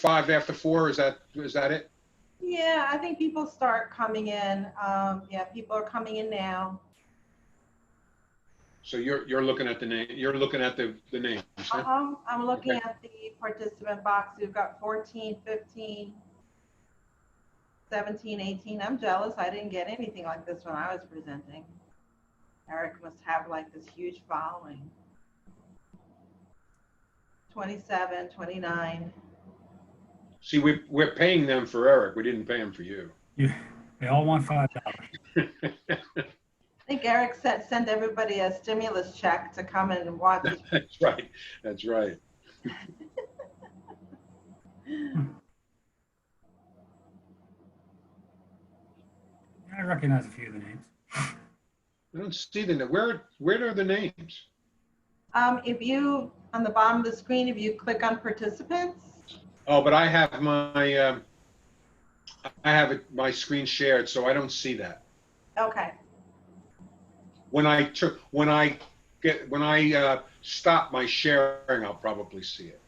5 after 4, is that it? Yeah, I think people start coming in. Yeah, people are coming in now. So you're looking at the name. You're looking at the names. Huh? I'm looking Okay. at the participant box. We've got 14, 15, 17, 18. I'm jealous. I didn't get anything like this when I was presenting. Eric must have like this huge following. 27, 29. See, we're paying them for Eric. We didn't pay him for you. They all want $5. I think Eric sent everybody a stimulus check to come and watch it. That's right. That's right. I recognize a few of the names. I don't see the where are the names? If you, on the bottom of the screen, if you click on participants. Oh, but I have my screen shared, so I don't see that. Okay. When I stop my sharing, I'll probably see it.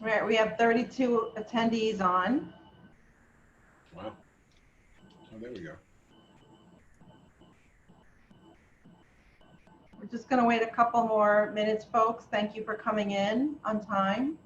Right, we have 32 attendees on. Wow. Oh, there we go. We're just going to wait a couple more minutes, folks. Thank you for coming in on time.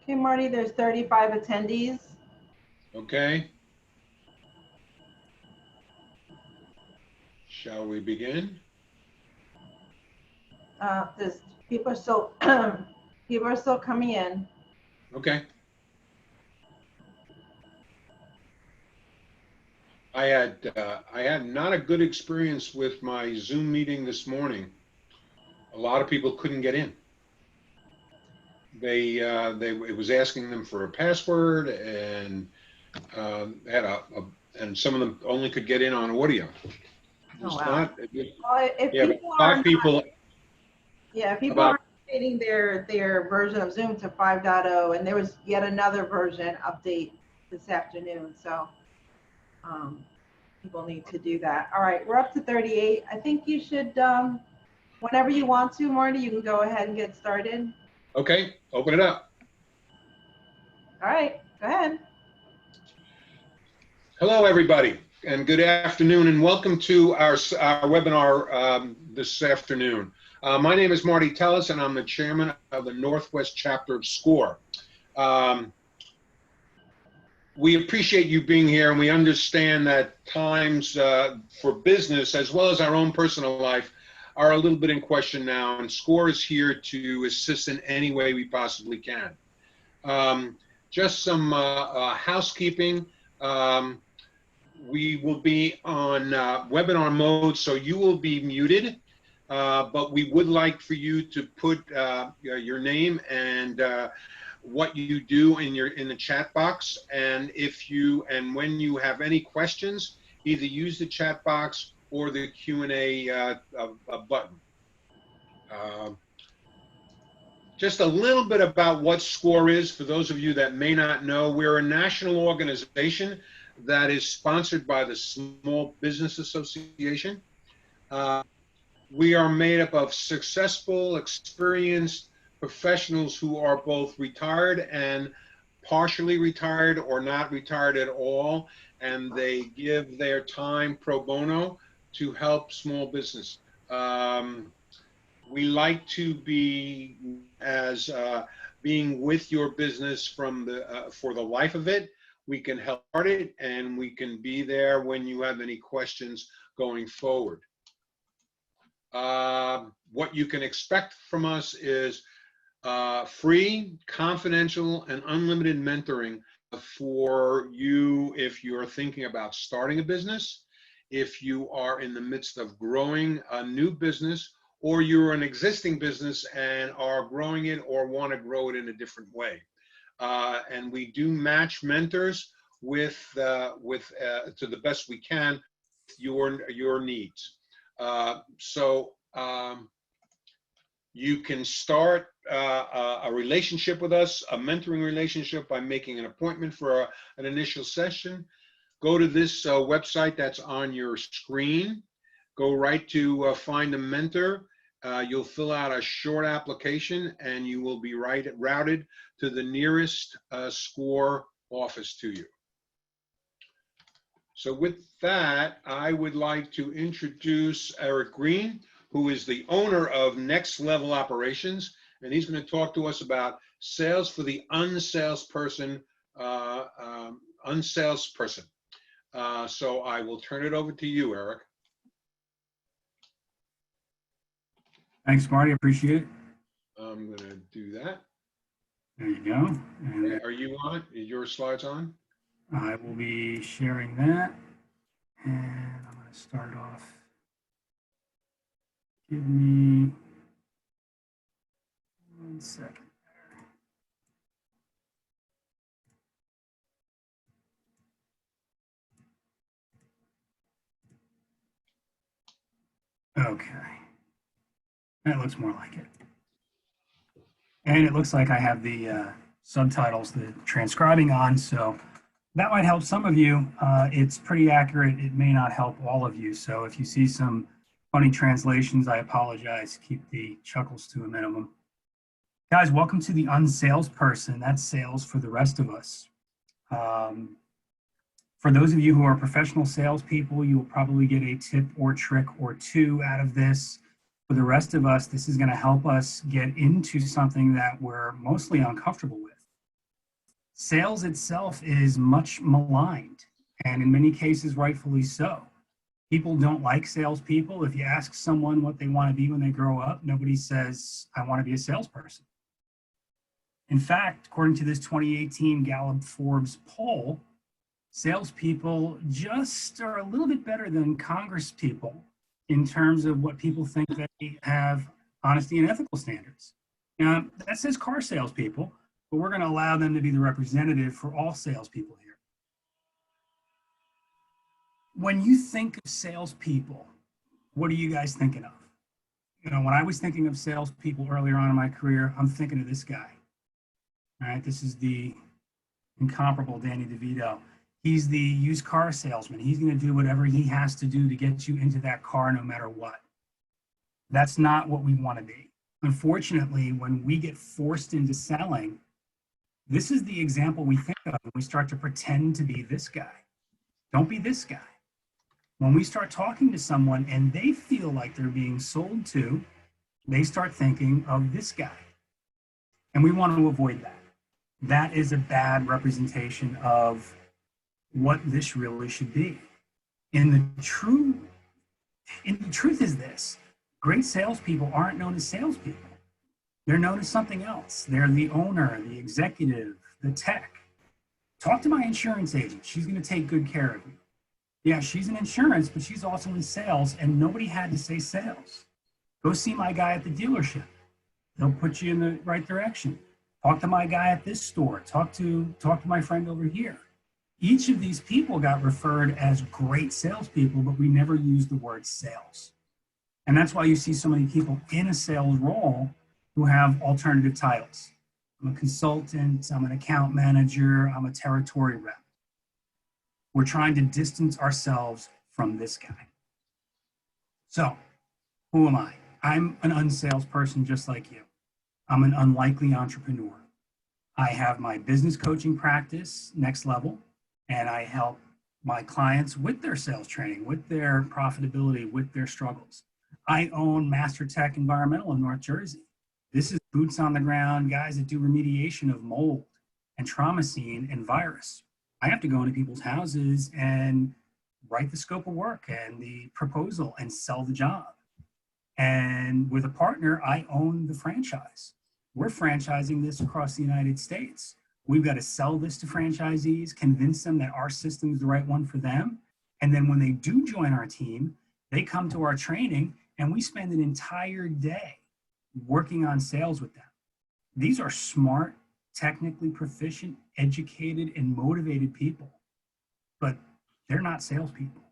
Okay, Marty, there's 35 attendees. Okay. Shall we begin? There's people are still people are still coming in. Okay. I had not a good experience with my Zoom meeting this morning. A lot of people couldn't get in. It was asking them for a password, and and some of them only could get in on audio. Oh, wow. Not, well, if yeah, people five are people. Yeah, people are updating their version of Zoom to 5.0, and there was yet another version update this afternoon. So people need to do that. All right, we're up to 38. I think you should, whenever you want to, Marty, you can go ahead and get started. Okay, open it up. All right, go ahead. Hello, everybody, and good afternoon, and welcome to our webinar this afternoon. My name is Marty Tellis, and I'm the chairman of the Northwest chapter of SCORE. We appreciate you being here, and we understand that times for business, as well as our own personal life, are a little bit in question now, and SCORE is here to assist in any way we possibly can. Just some housekeeping. We will be on webinar mode, so you will be muted, but we would like for you to put your name and what you do in the chat box, and when you have any questions, either use the chat box or the Q&A button. Just a little bit about what SCORE is for those of you that may not know. We're a national organization that is sponsored by the Small Business Association. We are made up of successful, experienced professionals who are both retired and partially retired or not retired at all, and they give their time pro bono to help small business. We like to be as being with your business from for the life of it. We can help start it, and we can be there when you have any questions going forward. What you can expect from us is free, confidential, and unlimited mentoring for you if you're thinking about starting a business, if you are in the midst of growing a new business, or you're an existing business and are growing it or want to grow it in a different way. And we do match mentors with to the best we can your needs. You can start a relationship with us, a mentoring relationship, by making an appointment for an initial session. Go to this website that's on your screen. Go right to find a mentor. You'll fill out a short application, and you will be routed to the nearest SCORE office to you. So with that, I would like to introduce Eric Green, who is the owner of Next Level Operations, and he's going to talk to us about sales for the Un-Salesperson. So I will turn it over to you, Eric. Thanks, Marty. Appreciate it. I'm going to do that. There you go. And Are you on? Are your slides on? I will be sharing that. And I'm going to start off. Give me 1 second there. Okay. That looks more like it. And it looks like I have the subtitles, the transcribing on, so that might help some of you. It's pretty accurate. It may not help all of you. So if you see some funny translations, I apologize. Keep the chuckles to a minimum. Guys, welcome to the Un-Salesperson. That's sales for the rest of us. For those of you who are professional salespeople, you will probably get a tip or trick or two out of this. For the rest of us, this is going to help us get into something that we're mostly uncomfortable with. Sales itself is much maligned, and in many cases, rightfully so. People don't like salespeople. If you ask someone what they want to be when they grow up, nobody says, I want to be a salesperson. In fact, according to this 2018 Gallup Forbes poll, salespeople just are a little bit better than Congress people in terms of what people think that they have honesty and ethical standards. Now, that says car salespeople, but we're going to allow them to be the representative for all salespeople here. When you think of salespeople, what are you guys thinking of? You know, when I was thinking of salespeople earlier on in my career, I'm thinking of this guy. All right, this is the incomparable Danny DeVito. He's the used car salesman. He's going to do whatever he has to do to get you into that car no matter what. That's not what we want to be. Unfortunately, when we get forced into selling, this is the example we think of when we start to pretend to be this guy. Don't be this guy. When we start talking to someone and they feel like they're being sold to, they start thinking of this guy. And we want to avoid that. That is a bad representation of what this really should be. And the truth is this: great salespeople aren't known as salespeople. They're known as something else. They're the owner, the executive, the tech. Talk to my insurance agent. She's going to take good care of you. Yeah, she's in insurance, but she's also in sales, and nobody had to say sales. Go see my guy at the dealership. They'll put you in the right direction. Talk to my guy at this store. Talk to my friend over here. Each of these people got referred as great salespeople, but we never used the word sales. And that's why you see so many people in a sales role who have alternative titles. I'm a consultant, I'm an account manager, I'm a territory rep. We're trying to distance ourselves from this guy. So, who am I? I'm an unsalesperson just like you. I'm an unlikely entrepreneur. I have my business coaching practice, Next Level, and I help my clients with their sales training, with their profitability, with their struggles. I own Master Tech Environmental in North Jersey. This is boots on the ground guys that do remediation of mold and trauma scene and virus. I have to go into people's houses and write the scope of work and the proposal and sell the job. And with a partner, I own the franchise. We're franchising this across the United States. We've got to sell this to franchisees, convince them that our system is the right one for them. And then when they do join our team, they come to our training and we spend an entire day working on sales with them. These are smart, technically proficient, educated, and motivated people, but they're not salespeople.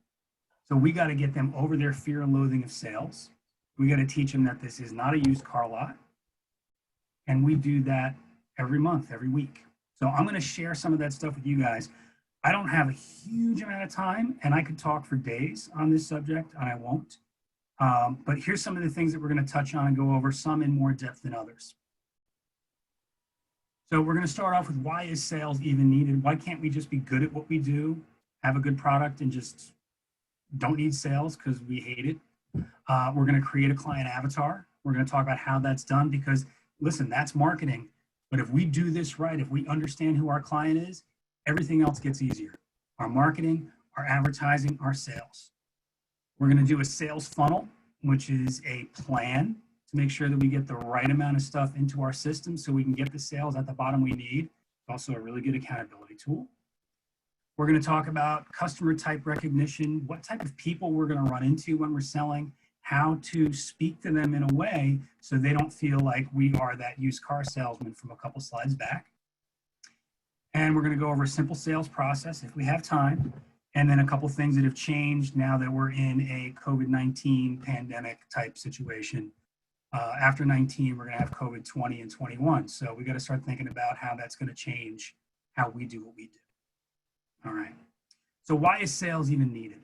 So we got to get them over their fear and loathing of sales. We got to teach them that this is not a used car lot. And we do that every month, every week. So I'm going to share some of that stuff with you guys. I don't have a huge amount of time, and I could talk for days on this subject, and I won't. But here's some of the things that we're going to touch on and go over, some in more depth than others. So we're going to start off with, why is sales even needed? Why can't we just be good at what we do, have a good product, and just don't need sales because we hate it? We're going to create a client avatar. We're going to talk about how that's done because, listen, that's marketing. But if we do this right, if we understand who our client is, everything else gets easier. Our marketing, our advertising, our sales. We're going to do a sales funnel, which is a plan to make sure that we get the right amount of stuff into our system so we can get the sales at the bottom we need. It's also a really good accountability tool. We're going to talk about customer type recognition, what type of people we're going to run into when we're selling, how to speak to them in a way so they don't feel like we are that used car salesman from a couple slides back. And we're going to go over a simple sales process if we have time, and then a couple things that have changed now that we're in a COVID-19 pandemic type situation. After 19, we're going to have COVID 20 and 21. So we got to start thinking about how that's going to change how we do what we do. All right. So why is sales even needed?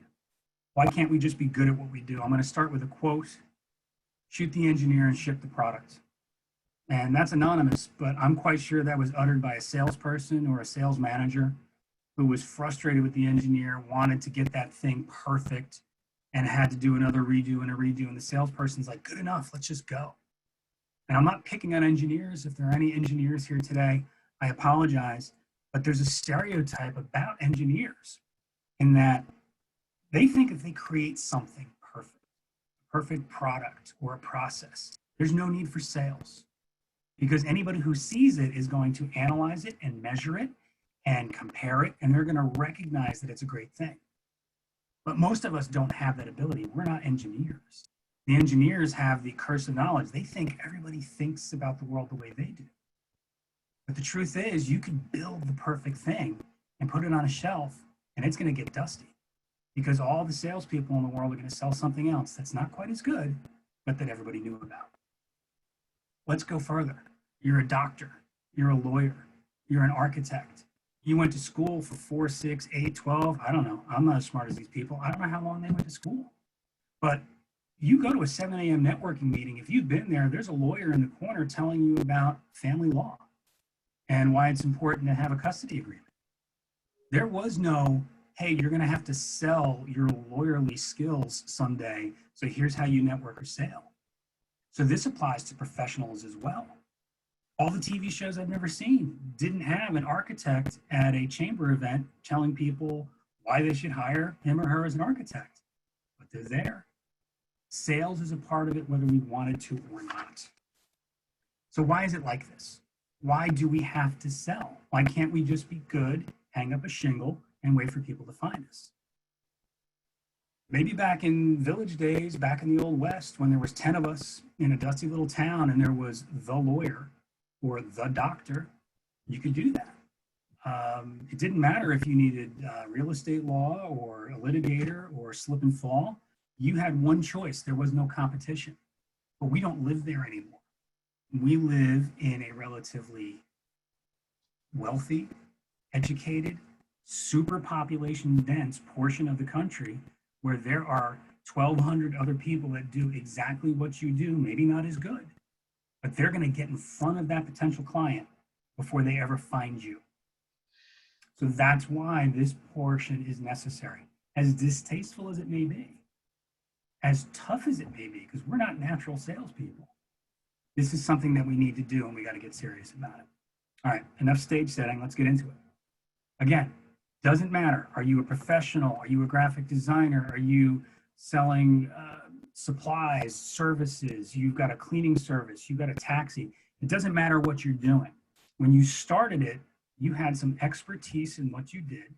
Why can't we just be good at what we do? I'm going to start with a quote: shoot the engineer and ship the product. And that's anonymous, but I'm quite sure that was uttered by a salesperson or a sales manager who was frustrated with the engineer, wanted to get that thing perfect, and had to do another redo and a redo. And the salesperson's like, good enough, let's just go. And I'm not picking on engineers. If there are any engineers here today, I apologize. But there's a stereotype about engineers in that they think if they create something perfect, a perfect product or a process, there's no need for sales. Because anybody who sees it is going to analyze it and measure it and compare it, and they're going to recognize that it's a great thing. But most of us don't have that ability. We're not engineers. The engineers have the curse of knowledge. They think everybody thinks about the world the way they do. But the truth is, you can build the perfect thing and put it on a shelf, and it's going to get dusty because all the salespeople in the world are going to sell something else that's not quite as good, but that everybody knew about. Let's go further. You're a doctor, you're a lawyer, you're an architect. You went to school for 4, 6, 8, 12. I don't know. I'm not as smart as these people. I don't know how long they went to school. But you go to a 7 a.m. networking meeting. If you've been there, there's a lawyer in the corner telling you about family law and why it's important to have a custody agreement. There was no, hey, you're going to have to sell your lawyerly skills someday, so here's how you network or sell. So this applies to professionals as well. All the TV shows I've never seen didn't have an architect at a chamber event telling people why they should hire him or her as an architect, but they're there. Sales is a part of it, whether we wanted to or not. So why is it like this? Why do we have to sell? Why can't we just be good, hang up a shingle, and wait for people to find us? Maybe back in village days, back in the Old West, when there was 10 of us in a dusty little town and there was the lawyer or the doctor, you could do that. It didn't matter if you needed real estate law or a litigator or slip and fall. You had one choice. There was no competition. But we don't live there anymore. We live in a relatively wealthy, educated, super population dense portion of the country where there are 1,200 other people that do exactly what you do, maybe not as good, but they're going to get in front of that potential client before they ever find you. So that's why this portion is necessary. As distasteful as it may be, as tough as it may be, because we're not natural salespeople. This is something that we need to do, and we got to get serious about it. All right, enough stage setting. Let's get into it. Again, doesn't matter. Are you a professional? Are you a graphic designer? Are you selling supplies, services? You've got a cleaning service. You've got a taxi. It doesn't matter what you're doing. When you started it, you had some expertise in what you did,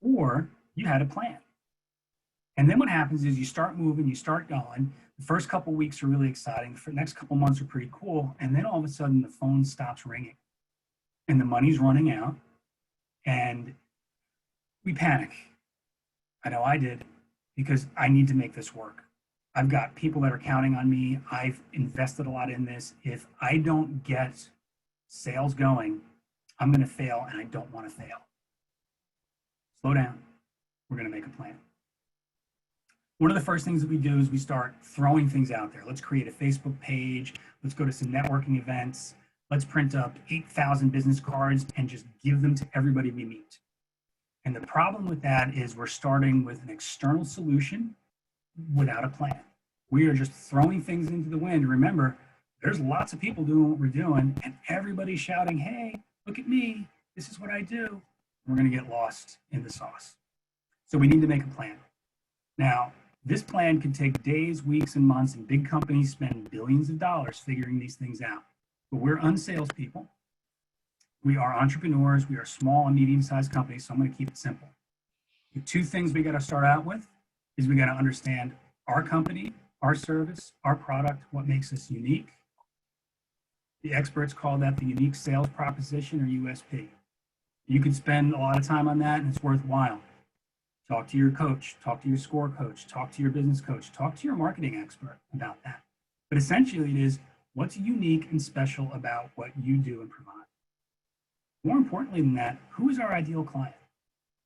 or you had a plan. And then what happens is you start moving, you start going. The first couple of weeks are really exciting. The next couple of months are pretty cool. And then all of a sudden the phone stops ringing and the money's running out and we panic. I know I did, because I need to make this work. I've got people that are counting on me. I've invested a lot in this. If I don't get sales going, I'm going to fail, and I don't want to fail. Slow down. We're going to make a plan. One of the first things that we do is we start throwing things out there. Let's create a Facebook page. Let's go to some networking events. Let's print up 8,000 business cards and just give them to everybody we meet. And the problem with that is we're starting with an external solution without a plan. We are just throwing things into the wind. Remember, there's lots of people doing what we're doing, and everybody's shouting, hey, look at me. This is what I do. We're going to get lost in the sauce. So we need to make a plan. Now, this plan can take days, weeks, and months, and big companies spend billions of dollars figuring these things out. But we're unsalespeople. We are entrepreneurs. We are small and medium-sized companies, so I'm going to keep it simple. The two things we got to start out with is we got to understand our company, our service, our product, what makes us unique. The experts call that the unique sales proposition, or USP. You can spend a lot of time on that, and it's worthwhile. Talk to your coach, talk to your score coach, talk to your business coach, talk to your marketing expert about that. But essentially it is, what's unique and special about what you do and provide? More importantly than that, who is our ideal client?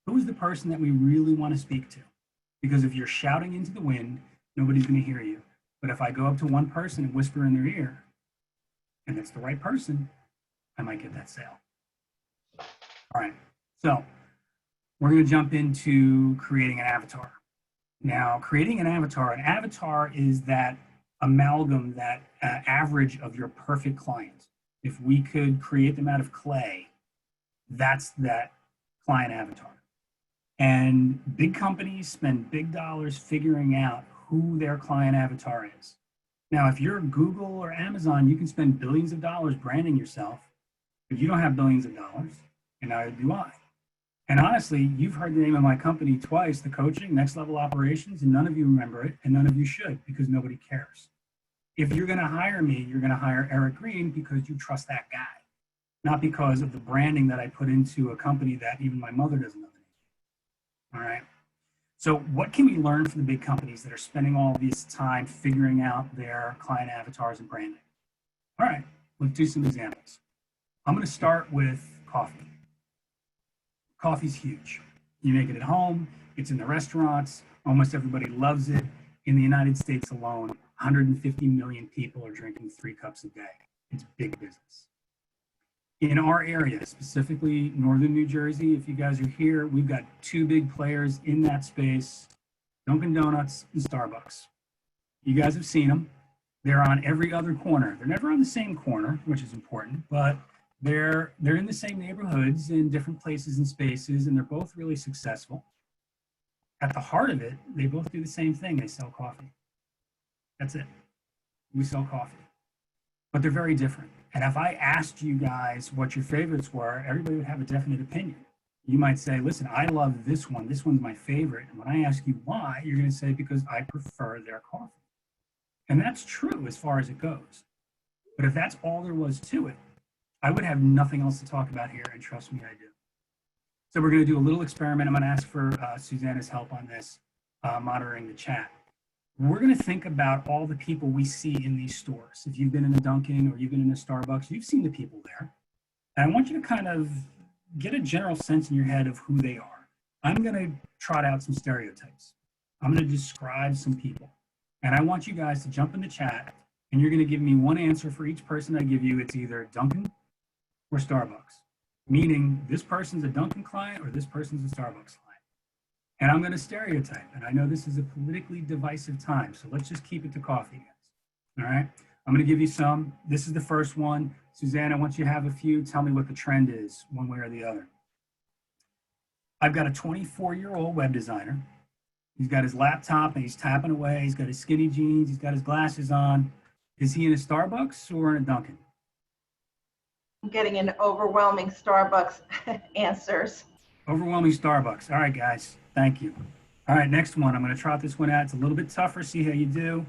Who is the person that we really want to speak to? Because if you're shouting into the wind, nobody's going to hear you. But if I go up to one person and whisper in their ear, and it's the right person, I might get that sale. All right, so we're going to jump into creating an avatar. Now, creating an avatar is that amalgam, that average of your perfect client. If we could create them out of clay, that's that client avatar. And big companies spend big dollars figuring out who their client avatar is. Now, if you're Google or Amazon, you can spend billions of dollars branding yourself, but you don't have billions of dollars, and neither do I. And honestly, you've heard the name of my company twice, the coaching, Next Level Operations, and none of you remember it, and none of you should, because nobody cares. If you're going to hire me, you're going to hire Eric Green because you trust that guy, not because of the branding that I put into a company that even my mother doesn't know the name. All right. So what can we learn from the big companies that are spending all this time figuring out their client avatars and branding? All right, let's do some examples. I'm going to start with coffee. Coffee's huge. You make it at home, it's in the restaurants, almost everybody loves it. In the United States alone, 150 million people are drinking 3 cups a day. It's big business. In our area, specifically Northern New Jersey, if you guys are here, we've got 2 big players in that space, Dunkin' Donuts and Starbucks. You guys have seen them. They're on every other corner. They're never on the same corner, which is important, but they're in the same neighborhoods in different places and spaces, and they're both really successful. At the heart of it, they both do the same thing. They sell coffee. That's it. We sell coffee. But they're very different. And if I asked you guys what your favorites were, everybody would have a definite opinion. You might say, listen, I love this one. This one's my favorite. And when I ask you why, you're going to say, because I prefer their coffee. And that's true as far as it goes. But if that's all there was to it, I would have nothing else to talk about here, and trust me, I do. So we're going to do a little experiment. I'm going to ask for Susanna's help on this, monitoring the chat. We're going to think about all the people we see in these stores. If you've been in a Dunkin' or you've been in a Starbucks, you've seen the people there. And I want you to kind of get a general sense in your head of who they are. I'm going to trot out some stereotypes. I'm going to describe some people. And I want you guys to jump in the chat, and you're going to give me one answer for each person I give you. It's either Dunkin' or Starbucks, meaning this person's a Dunkin' client or this person's a Starbucks client. And I'm going to stereotype. And I know this is a politically divisive time, so let's just keep it to coffee, guys. All right? I'm going to give you some. This is the first one. Susanna, once you have a few, tell me what the trend is, one way or the other. I've got a 24-year-old web designer. He's got his laptop and he's tapping away. He's got his skinny jeans. He's got his glasses on. Is he in a Starbucks or in a Dunkin'? I'm getting an overwhelming Starbucks answers. Overwhelming Starbucks. All right, guys. Thank you. All right, next one. I'm going to trot this one out. It's a little bit tougher. See how you do.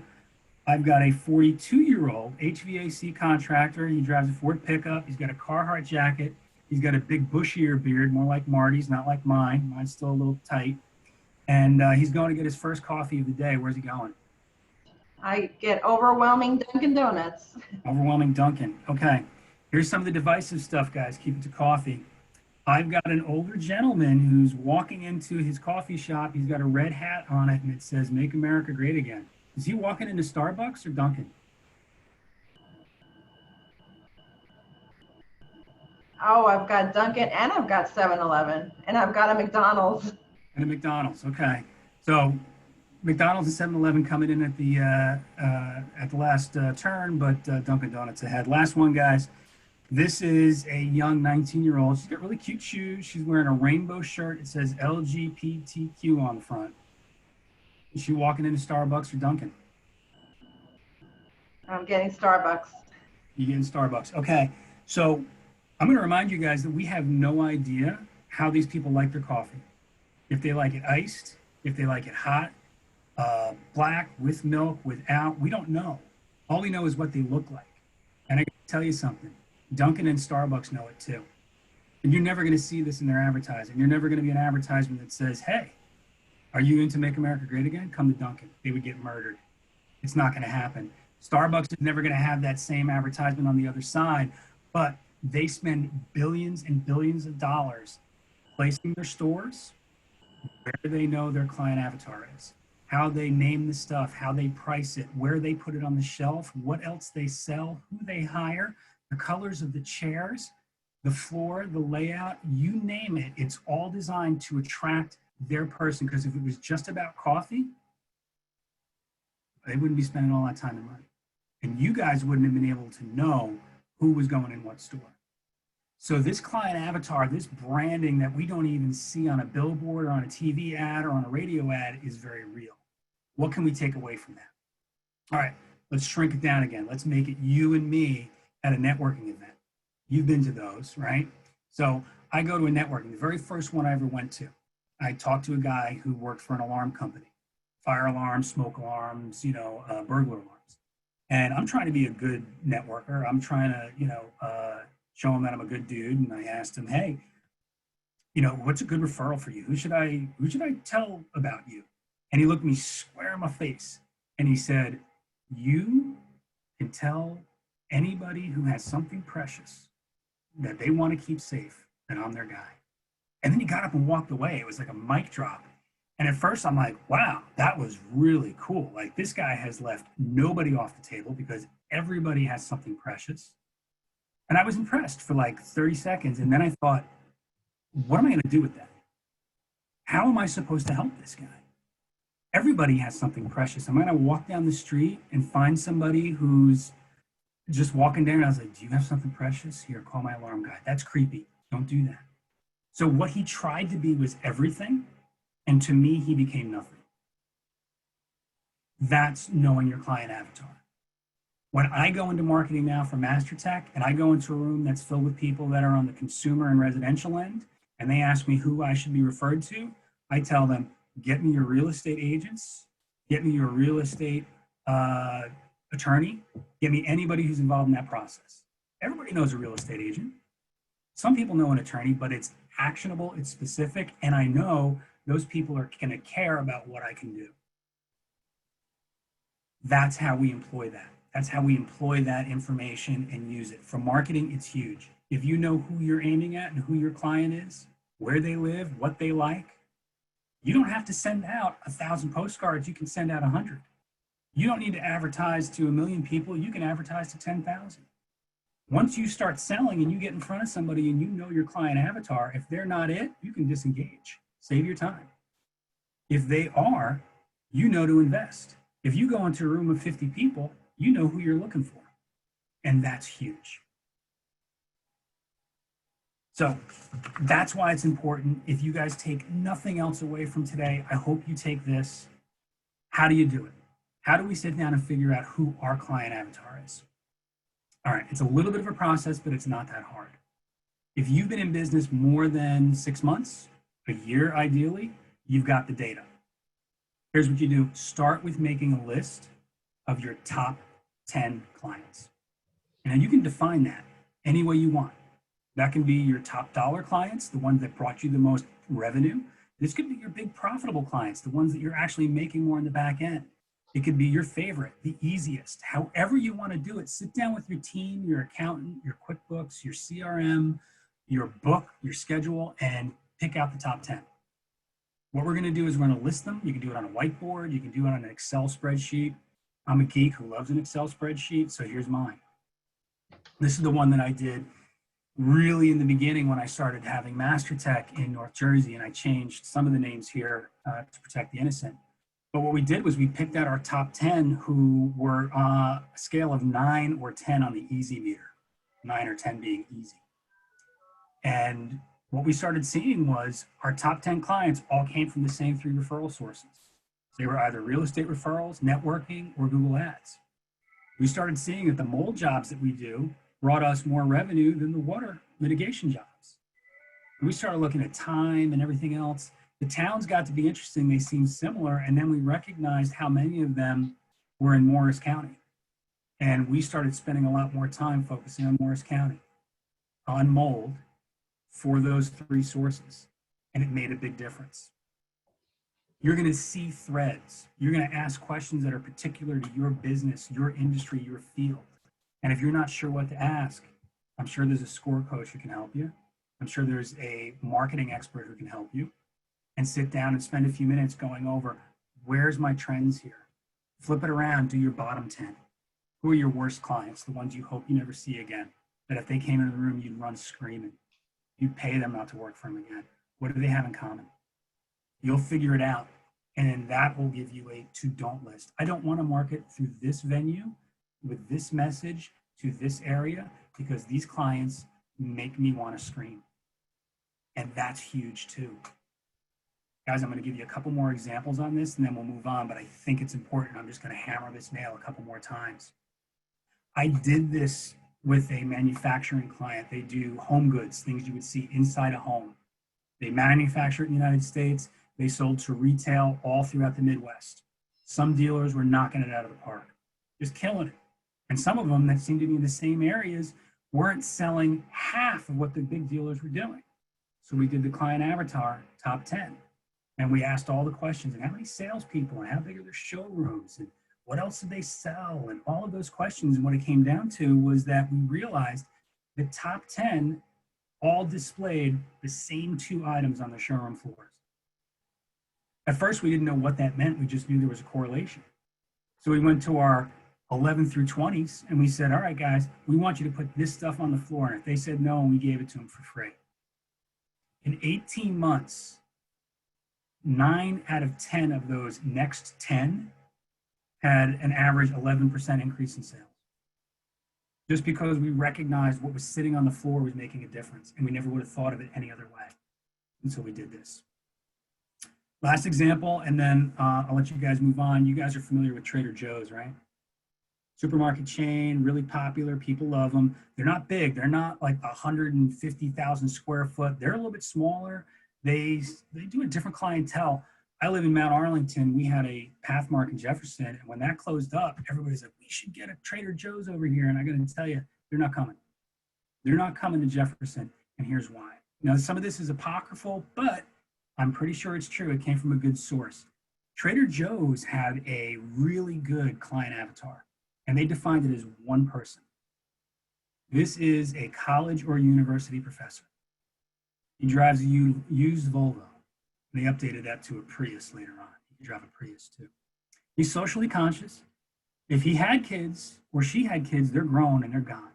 I've got a 42-year-old HVAC contractor. He drives a Ford pickup. He's got a Carhartt jacket. He's got a big bushier beard, more like Marty's, not like mine. Mine's still a little tight. And he's going to get his first coffee of the day. Where's he going? I get overwhelming Dunkin' Donuts. Overwhelming Dunkin'. Okay. Here's some of the divisive stuff, guys. Keep it to coffee. I've got an older gentleman who's walking into his coffee shop. He's got a red hat on it, and it says, "Make America Great Again." Is he walking into Starbucks or Dunkin'? Oh, I've got Dunkin' and I've got 7-Eleven and I've got a McDonald's. And a McDonald's. Okay. So McDonald's and 7-Eleven coming in at the last turn, but Dunkin' Donuts ahead. Last one, guys. This is a young 19-year-old. She's got really cute shoes. She's wearing a rainbow shirt. It says LGBTQ on the front. Is she walking into Starbucks or Dunkin'? I'm getting Starbucks. You getting Starbucks. Okay. So I'm going to remind you guys that we have no idea how these people like their coffee. If they like it iced, if they like it hot, black, with milk, without, we don't know. All we know is what they look like. And I can tell you something. Dunkin' and Starbucks know it too. And you're never going to see this in their advertising. You're never going to be an advertisement that says, "Hey, are you into Make America Great Again? Come to Dunkin'." They would get murdered. It's not going to happen. Starbucks is never going to have that same advertisement on the other side, but they spend billions and billions of dollars placing their stores where they know their client avatar is, how they name the stuff, how they price it, where they put it on the shelf, what else they sell, who they hire, the colors of the chairs, the floor, the layout, you name it. It's all designed to attract their person, because if it was just about coffee, they wouldn't be spending all that time and money. And you guys wouldn't have been able to know who was going in what store. So this client avatar, this branding that we don't even see on a billboard or on a TV ad or on a radio ad is very real. What can we take away from that? All right, let's shrink it down again. Let's make it you and me at a networking event. You've been to those, right? So I go to a networking, the very first one I ever went to. I talked to a guy who worked for an alarm company, fire alarms, smoke alarms, burglar alarms. And I'm trying to be a good networker. I'm trying to, show him that I'm a good dude. And I asked him, "Hey, what's a good referral for you? Who should I tell about you?" And he looked me square in my face and he said, "You can tell anybody who has something precious that they want to keep safe that I'm their guy." And then he got up and walked away. It was like a mic drop. And at first I'm like, wow, that was really cool. Like, this guy has left nobody off the table because everybody has something precious. And I was impressed for like 30 seconds. And then I thought, what am I going to do with that? How am I supposed to help this guy? Everybody has something precious. Am I going to walk down the street and find somebody who's just walking down? And I was like, "Do you have something precious? Here, call my alarm guy." That's creepy. Don't do that. So what he tried to be was everything. And to me, he became nothing. That's knowing your client avatar. When I go into marketing now for Master Tech and I go into a room that's filled with people that are on the consumer and residential end, and they ask me who I should be referred to, I tell them, get me your real estate agents, get me your real estate attorney, get me anybody who's involved in that process. Everybody knows a real estate agent. Some people know an attorney, but it's actionable, it's specific, and I know those people are going to care about what I can do. That's how we employ that. That's how we employ that information and use it. For marketing, it's huge. If you know who you're aiming at and who your client is, where they live, what they like, you don't have to send out 1,000 postcards. You can send out 100. You don't need to advertise to 1 million people. You can advertise to 10,000. Once you start selling and you get in front of somebody and you know your client avatar, if they're not it, you can disengage. Save your time. If they are, you know to invest. If you go into a room of 50 people, you know who you're looking for. And that's huge. So that's why it's important. If you guys take nothing else away from today, I hope you take this. How do you do it? How do we sit down and figure out who our client avatar is? All right, it's a little bit of a process, but it's not that hard. If you've been in business more than 6 months, a year ideally, you've got the data. Here's what you do. Start with making a list of your top 10 clients. And you can define that any way you want. That can be your top dollar clients, the ones that brought you the most revenue. This could be your big profitable clients, the ones that you're actually making more in the back end. It could be your favorite, the easiest. However you want to do it, sit down with your team, your accountant, your QuickBooks, your CRM, your book, your schedule, and pick out the top 10. What we're going to do is we're going to list them. You can do it on a whiteboard. You can do it on an Excel spreadsheet. I'm a geek who loves an Excel spreadsheet, so here's mine. This is the one that I did really in the beginning when I started having Master Tech in North Jersey, and I changed some of the names here to protect the innocent. But what we did was we picked out our top 10 who were a scale of 9 or 10 on the easy meter, 9 or 10 being easy. And what we started seeing was our top 10 clients all came from the same 3 referral sources. They were either real estate referrals, networking, or Google Ads. We started seeing that the mold jobs that we do brought us more revenue than the water mitigation jobs. And we started looking at time and everything else. The towns got to be interesting. They seemed similar. And then we recognized how many of them were in Morris County. And we started spending a lot more time focusing on Morris County, on mold, for those 3 sources. And it made a big difference. You're going to see threads. You're going to ask questions that are particular to your business, your industry, your field. And if you're not sure what to ask, I'm sure there's a score coach who can help you. I'm sure there's a marketing expert who can help you. And sit down and spend a few minutes going over, where's my trends here? Flip it around, do your bottom 10. Who are your worst clients, the ones you hope you never see again, that if they came into the room, you'd run screaming. You'd pay them not to work for them again. What do they have in common? You'll figure it out. And then that will give you a to-don't list. I don't want to market through this venue with this message to this area because these clients make me want to scream. And that's huge too. Guys, I'm going to give you a couple more examples on this and then we'll move on, but I think it's important. I'm just going to hammer this nail a couple more times. I did this with a manufacturing client. They do home goods, things you would see inside a home. They manufacture it in the United States. They sold to retail all throughout the Midwest. Some dealers were knocking it out of the park, just killing it. And some of them that seemed to be in the same areas weren't selling half of what the big dealers were doing. So we did the client avatar, top 10. And we asked all the questions and how many salespeople and how big are their showrooms and what else did they sell and all of those questions. And what it came down to was that we realized the top 10 all displayed the same 2 items on the showroom floors. At first, we didn't know what that meant. We just knew there was a correlation. So we went to our 11 through 20s and we said, all right, guys, we want you to put this stuff on the floor. And if they said no, we gave it to them for free. In 18 months, 9 out of 10 of those next 10 had an average 11% increase in sales. Just because we recognized what was sitting on the floor was making a difference, and we never would have thought of it any other way. And so we did this. Last example, and then I'll let you guys move on. You guys are familiar with Trader Joe's, right? Supermarket chain, really popular. People love them. They're not big. They're not like 150,000 square foot. They're a little bit smaller. They do a different clientele. I live in Mount Arlington. We had a Pathmark in Jefferson, and when that closed up, everybody's like, we should get a Trader Joe's over here. And I got to tell you, they're not coming. They're not coming to Jefferson, and here's why. Now, some of this is apocryphal, but I'm pretty sure it's true. It came from a good source. Trader Joe's had a really good client avatar, and they defined it as one person. This is a college or university professor. He drives a used Volvo. They updated that to a Prius later on. He can drive a Prius too. He's socially conscious. If he had kids or she had kids, they're grown and they're gone.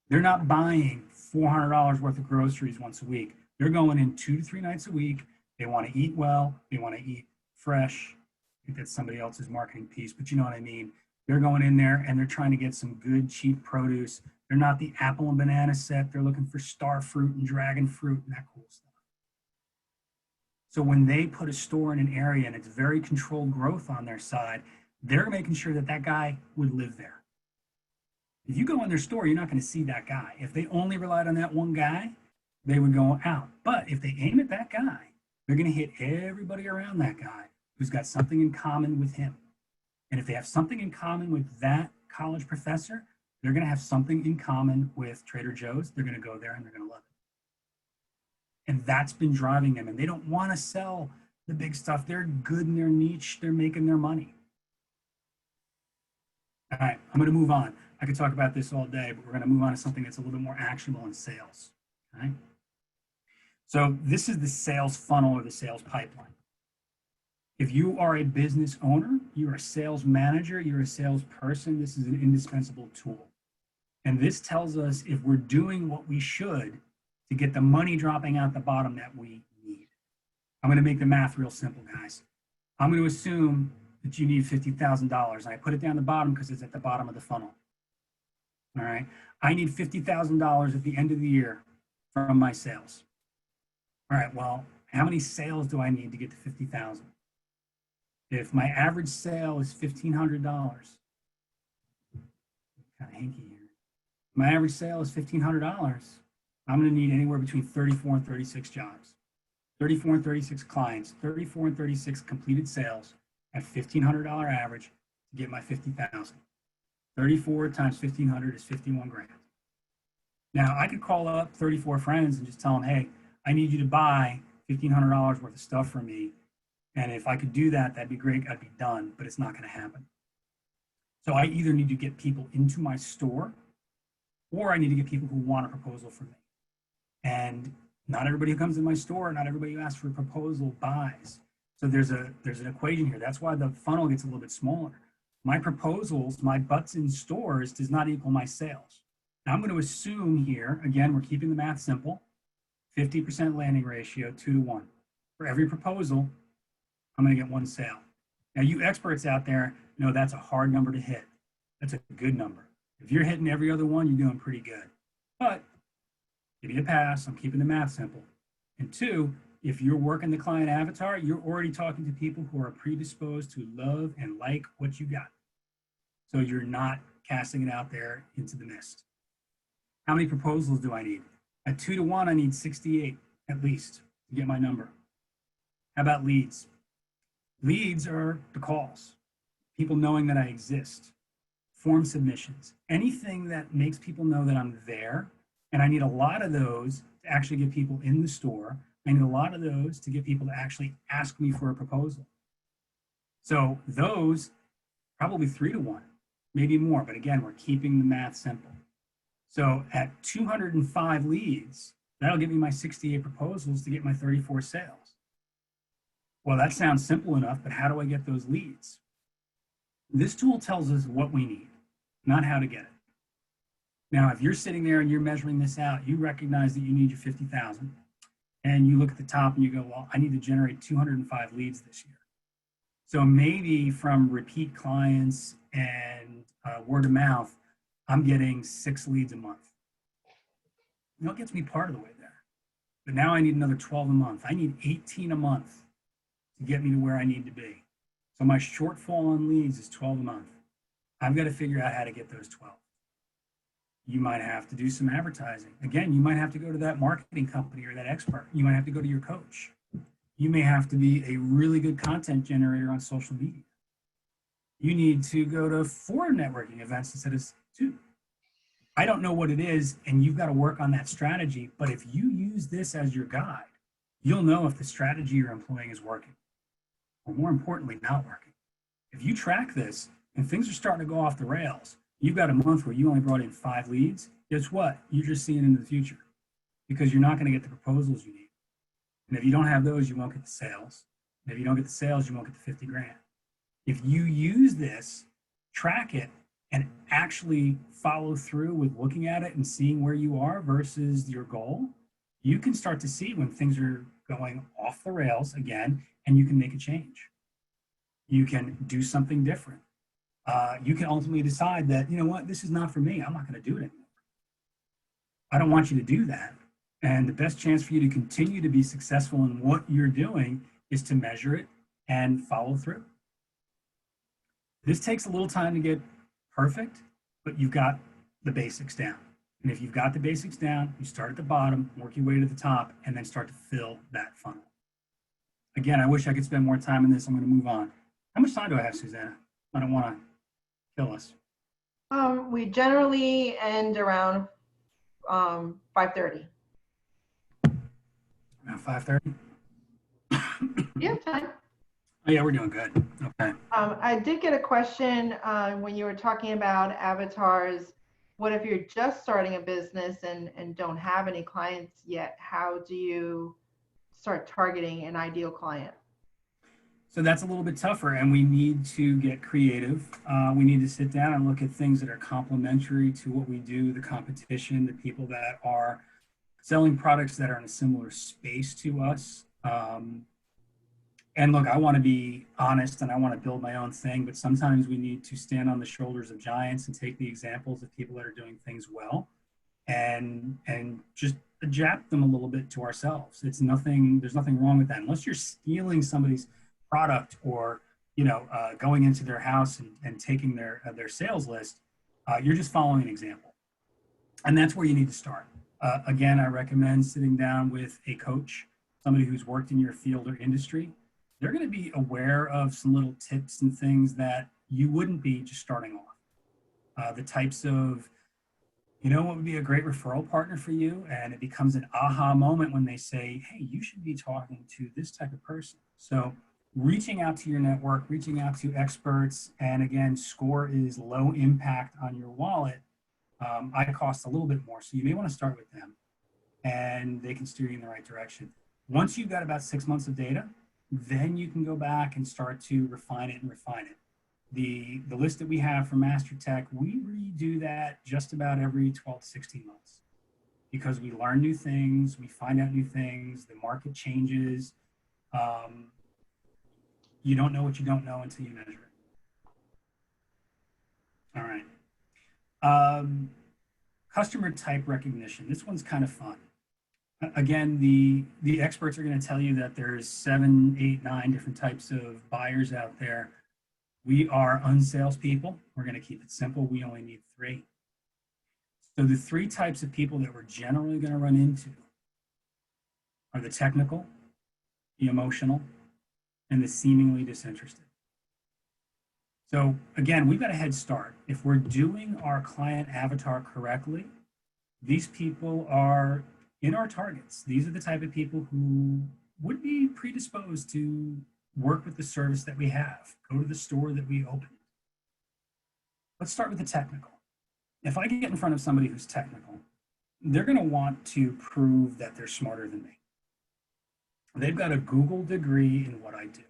They're not buying $400 worth of groceries once a week. They're going in 2 to 3 nights a week. They want to eat well. They want to eat fresh. I think that's somebody else's marketing piece, but you know what I mean. They're going in there and they're trying to get some good, cheap produce. They're not the apple and banana set. They're looking for star fruit and dragon fruit and that cool stuff. So when they put a store in an area and it's very controlled growth on their side, they're making sure that that guy would live there. If you go in their store, you're not going to see that guy. If they only relied on that one guy, they would go out. But if they aim at that guy, they're going to hit everybody around that guy who's got something in common with him. And if they have something in common with that college professor, they're going to have something in common with Trader Joe's. They're going to go there and they're going to love it. And that's been driving them. And they don't want to sell the big stuff. They're good in their niche. They're making their money. All right, I'm going to move on. I could talk about this all day, but we're going to move on to something that's a little bit more actionable in sales. All right. So this is the sales funnel or the sales pipeline. If you are a business owner, you're a sales manager, you're a salesperson, this is an indispensable tool. And this tells us if we're doing what we should to get the money dropping out the bottom that we need. I'm going to make the math real simple, guys. I'm going to assume that you need $50,000. And I put it down the bottom because it's at the bottom of the funnel. All right. I need $50,000 at the end of the year from my sales. All right. Well, how many sales do I need to get to 50,000? If my average sale is $1,500, kind of hinky here. My average sale is $1,500. I'm going to need anywhere between 34 and 36 jobs, 34 and 36 clients, 34 and 36 completed sales at $1,500 average to get my 50,000. 34 times 1,500 is 51 grand. Now I could call up 34 friends and just tell them, hey, I need you to buy $1,500 worth of stuff for me. And if I could do that, that'd be great. I'd be done, but it's not going to happen. So I either need to get people into my store or I need to get people who want a proposal from me. And not everybody who comes in my store, not everybody who asks for a proposal buys. So there's an equation here. That's why the funnel gets a little bit smaller. My proposals, my butts in stores does not equal my sales. Now I'm going to assume here, again, we're keeping the math simple, 50% landing ratio, 2 to 1. For every proposal, I'm going to get 1 sale. Now you experts out there know that's a hard number to hit. That's a good number. If you're hitting every other one, you're doing pretty good. But give you a pass, I'm keeping the math simple. And 2, if you're working the client avatar, you're already talking to people who are predisposed to love and like what you got. So you're not casting it out there into the mist. How many proposals do I need? At 2 to 1, I need 68 at least to get my number. How about leads? Leads are the calls, people knowing that I exist, form submissions, anything that makes people know that I'm there. And I need a lot of those to actually get people in the store. I need a lot of those to get people to actually ask me for a proposal. So those, probably 3 to 1, maybe more. But again, we're keeping the math simple. So at 205 leads, that'll give me my 68 proposals to get my 34 sales. Well, that sounds simple enough, but how do I get those leads? This tool tells us what we need, not how to get it. Now, if you're sitting there and you're measuring this out, you recognize that you need your 50,000, and you look at the top and you go, well, I need to generate 205 leads this year. So maybe from repeat clients and word of mouth, I'm getting 6 leads a month. That gets me part of the way there. But now I need another 12 a month. I need 18 a month to get me to where I need to be. So my shortfall on leads is 12 a month. I've got to figure out how to get those 12. You might have to do some advertising. Again, you might have to go to that marketing company or that expert. You might have to go to your coach. You may have to be a really good content generator on social media. You need to go to 4 networking events instead of 2. I don't know what it is, and you've got to work on that strategy. But if you use this as your guide, you'll know if the strategy you're employing is working, or more importantly, not working. If you track this and things are starting to go off the rails, you've got a month where you only brought in 5 leads, guess what? You're just seeing into the future because you're not going to get the proposals you need. And if you don't have those, you won't get the sales. And if you don't get the sales, you won't get the 50 grand. If you use this, track it, and actually follow through with looking at it and seeing where you are versus your goal, you can start to see when things are going off the rails again, and you can make a change. You can do something different. you can ultimately decide that, you know what, this is not for me. I'm not going to do it anymore. I don't want you to do that. And the best chance for you to continue to be successful in what you're doing is to measure it and follow through. This takes a little time to get perfect, but you've got the basics down. And if you've got the basics down, you start at the bottom, work your way to the top, and then start to fill that funnel. Again, I wish I could spend more time in this. I'm going to move on. How much time do I have, Susanna? I don't want to kill us. We generally end around 5:30. Around 5:30? You have time. Oh, yeah, we're doing good. Okay. I did get a question when you were talking about avatars. What if you're just starting a business and don't have any clients yet? How do you start targeting an ideal client? So that's a little bit tougher, and we need to get creative. We need to sit down and look at things that are complementary to what we do, the competition, the people that are selling products that are in a similar space to us. And look, I want to be honest and I want to build my own thing, but sometimes we need to stand on the shoulders of giants and take the examples of people that are doing things well and just adapt them a little bit to ourselves. There's nothing wrong with that. Unless you're stealing somebody's product or, going into their house and taking their sales list, you're just following an example. And that's where you need to start. Again, I recommend sitting down with a coach, somebody who's worked in your field or industry. They're going to be aware of some little tips and things that you wouldn't be just starting off. The types of, what would be a great referral partner for you? And it becomes an aha moment when they say, hey, you should be talking to this type of person. So reaching out to your network, reaching out to experts, and again, score is low impact on your wallet. I cost a little bit more. So you may want to start with them and they can steer you in the right direction. Once you've got about 6 months of data, then you can go back and start to refine it. The list that we have for Master Tech, we redo that just about every 12 to 16 months because we learn new things, we find out new things, the market changes. You don't know what you don't know until you measure it. All right. Customer type recognition. This one's kind of fun. Again, the experts are going to tell you that there's 7, 8, 9 different types of buyers out there. We are unsalespeople. We're going to keep it simple. We only need 3. So the 3 types of people that we're generally going to run into are the technical, the emotional, and the seemingly disinterested. So again, we've got a head start. If we're doing our client avatar correctly, these people are in our targets. These are the type of people who would be predisposed to work with the service that we have, go to the store that we opened. Let's start with the technical. If I get in front of somebody who's technical, they're going to want to prove that they're smarter than me. They've got a Google degree in what I do.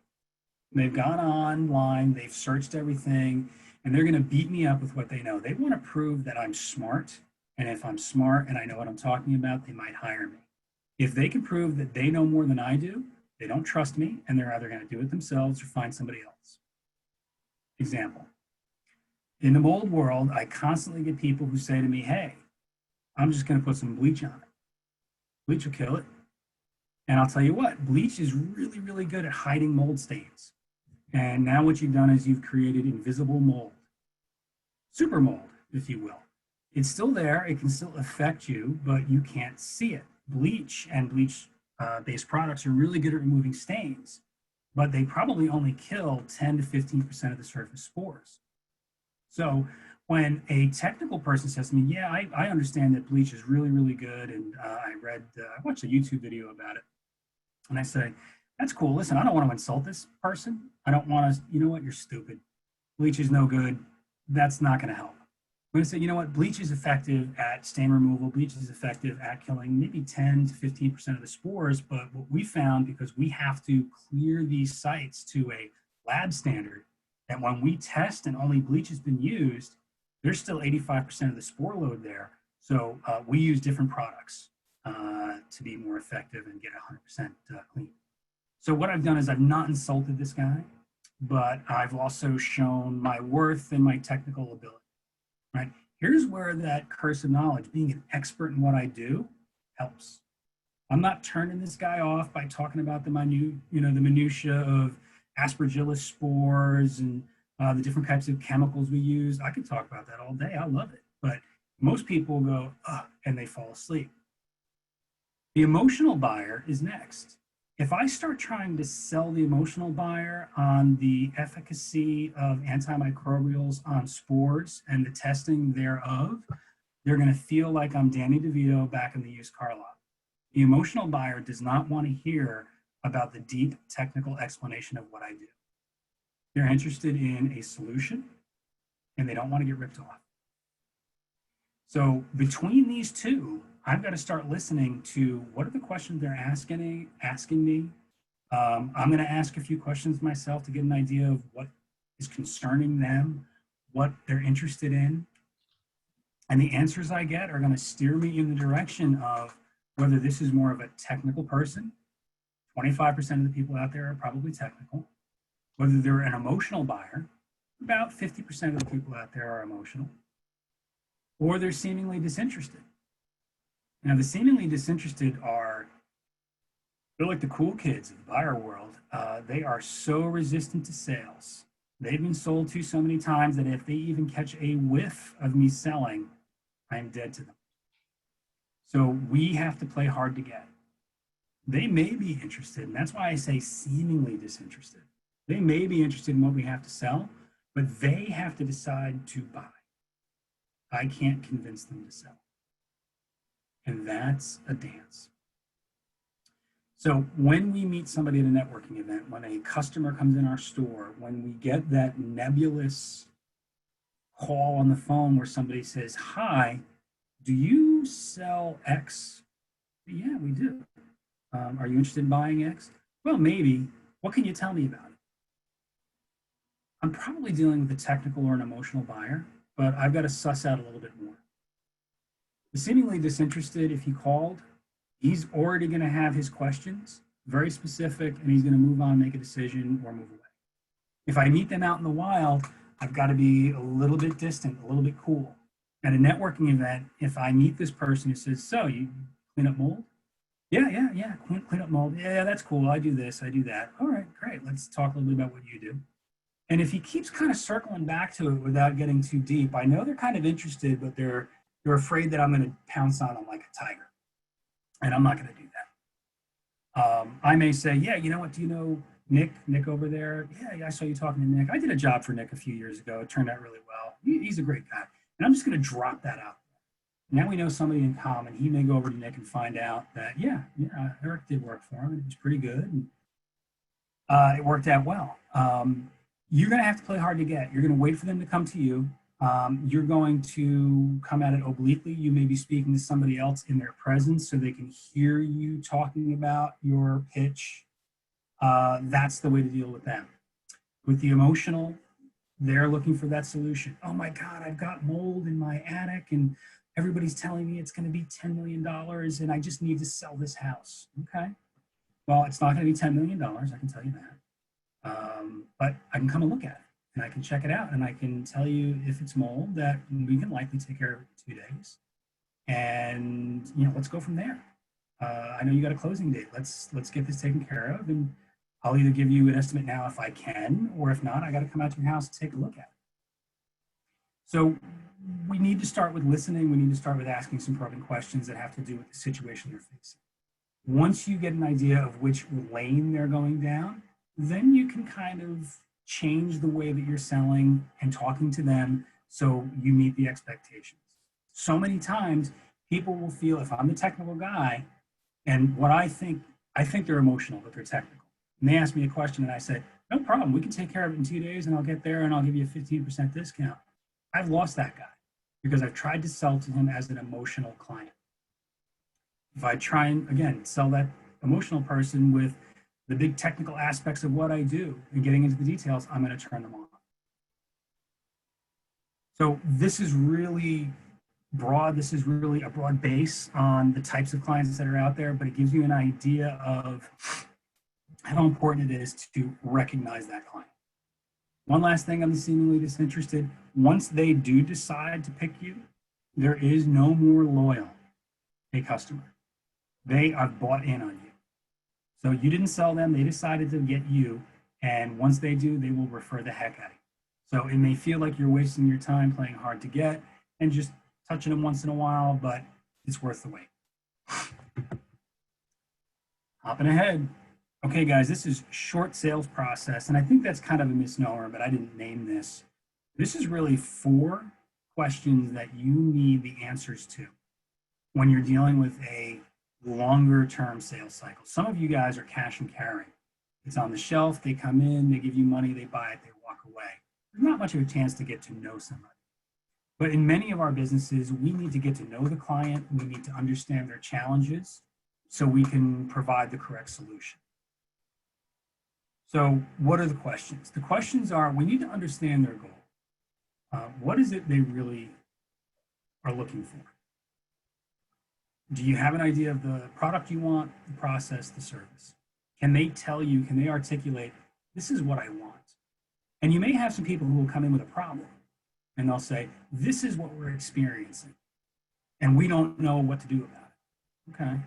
They've gone online, they've searched everything, and they're going to beat me up with what they know. They want to prove that I'm smart. And if I'm smart and I know what I'm talking about, they might hire me. If they can prove that they know more than I do, they don't trust me, and they're either going to do it themselves or find somebody else. Example. In the mold world, I constantly get people who say to me, hey, I'm just going to put some bleach on it. Bleach will kill it. And I'll tell you what, bleach is really, really good at hiding mold stains. And now what you've done is you've created invisible mold. Super mold, if you will. It's still there, it can still affect you, but you can't see it. Bleach and bleach-based products are really good at removing stains, but they probably only kill 10 to 15% of the surface spores. So when a technical person says to me, yeah, I understand that bleach is really, really good, and I watched a YouTube video about it, and I say, that's cool, listen, I don't want to insult this person. I don't want to, you know what, you're stupid. Bleach is no good, that's not going to help. I'm going to say, you know what, bleach is effective at stain removal. Bleach is effective at killing maybe 10 to 15% of the spores. But what we found, because we have to clear these sites to a lab standard, that when we test and only bleach has been used, there's still 85% of the spore load there. So we use different products to be more effective and get 100% clean. So what I've done is I've not insulted this guy. but I've also shown my worth and my technical ability, right? Here's where that curse of knowledge, being an expert in what I do, helps. I'm not turning this guy off by talking about the the minutia of aspergillus spores and the different types of chemicals we use. I could talk about that all day. I love it. But most people go, ugh, and they fall asleep. The emotional buyer is next. If I start trying to sell the emotional buyer on the efficacy of antimicrobials on spores and the testing thereof, they're going to feel like I'm Danny DeVito back in the used car lot. The emotional buyer does not want to hear about the deep technical explanation of what I do. They're interested in a solution and they don't want to get ripped off. So between these two, I've got to start listening to what are the questions they're asking me. I'm going to ask a few questions myself to get an idea of what is concerning them, what they're interested in. And the answers I get are going to steer me in the direction of whether this is more of a technical person. 25% of the people out there are probably technical. Whether they're an emotional buyer, about 50% of the people out there are emotional. Or they're seemingly disinterested. Now, the seemingly disinterested they're like the cool kids of the buyer world. They are so resistant to sales. They've been sold to so many times that if they even catch a whiff of me selling, I'm dead to them. So we have to play hard to get. They may be interested, and that's why I say seemingly disinterested. They may be interested in what we have to sell, but they have to decide to buy. I can't convince them to sell. And that's a dance. So when we meet somebody at a networking event, when a customer comes in our store, when we get that nebulous call on the phone where somebody says, hi, do you sell X? Yeah, we do. Are you interested in buying X? Well, maybe. What can you tell me about it? I'm probably dealing with a technical or an emotional buyer, but I've got to suss out a little bit more. The seemingly disinterested, if he called, he's already going to have his questions, very specific, and he's going to move on, make a decision, or move away. If I meet them out in the wild, I've got to be a little bit distant, a little bit cool. At a networking event, if I meet this person who says, so you clean up mold? Yeah, clean up mold. Yeah, that's cool. I do this, I do that. All right, great. Let's talk a little bit about what you do. And if he keeps kind of circling back to it without getting too deep, I know they're kind of interested, but they're afraid that I'm going to pounce on them like a tiger. And I'm not going to do that. I may say, yeah, you know what? Do you know Nick over there? Yeah, I saw you talking to Nick. I did a job for Nick a few years ago. It turned out really well. He's a great guy. And I'm just going to drop that out. Now we know somebody in common. He may go over to Nick and find out that, yeah, Eric did work for him. And it was pretty good. And it worked out well. You're going to have to play hard to get. You're going to wait for them to come to you. You're going to come at it obliquely. You may be speaking to somebody else in their presence so they can hear you talking about your pitch. That's the way to deal with them. With the emotional, they're looking for that solution. Oh my God, I've got mold in my attic and everybody's telling me it's going to be $10 million and I just need to sell this house. Okay. Well, it's not going to be $10 million. I can tell you that. But I can come and look at it. And I can check it out and I can tell you if it's mold that we can likely take care of it in 2 days. And, let's go from there. I know you got a closing date. Let's get this taken care of. And I'll either give you an estimate now if I can, or if not, I got to come out to your house and take a look at it. So we need to start with listening. We need to start with asking some probing questions that have to do with the situation they're facing. Once you get an idea of which lane they're going down, then you can kind of change the way that you're selling and talking to them so you meet the expectations. So many times people will feel if I'm the technical guy and what I think they're emotional, but they're technical. And they ask me a question and I say, no problem, we can take care of it in 2 days and I'll get there and I'll give you a 15% discount. I've lost that guy because I've tried to sell to him as an emotional client. If I try and, again, sell that emotional person with the big technical aspects of what I do and getting into the details, I'm going to turn them on. So this is really broad. This is really a broad base on the types of clients that are out there, but it gives you an idea of how important it is to recognize that client. One last thing on the seemingly disinterested. Once they do decide to pick you, there is no more loyal a customer. They are bought in on you. So you didn't sell them, they decided to get you. And once they do, they will refer the heck out of you. So it may feel like you're wasting your time playing hard to get and just touching them once in a while, but it's worth the wait. Hopping ahead. Okay, guys, this is short sales process. And I think that's kind of a misnomer, but I didn't name this. This is really 4 questions that you need the answers to when you're dealing with a longer term sales cycle. Some of you guys are cash and carry. It's on the shelf, they come in, they give you money, they buy it, they walk away. There's not much of a chance to get to know somebody. But in many of our businesses, we need to get to know the client, we need to understand their challenges so we can provide the correct solution. So what are the questions? The questions are, we need to understand their goal. What is it they really are looking for? Do you have an idea of the product you want, the process, the service? Can they tell you, can they articulate, this is what I want? And you may have some people who will come in with a problem and they'll say, this is what we're experiencing and we don't know what to do about it. Okay.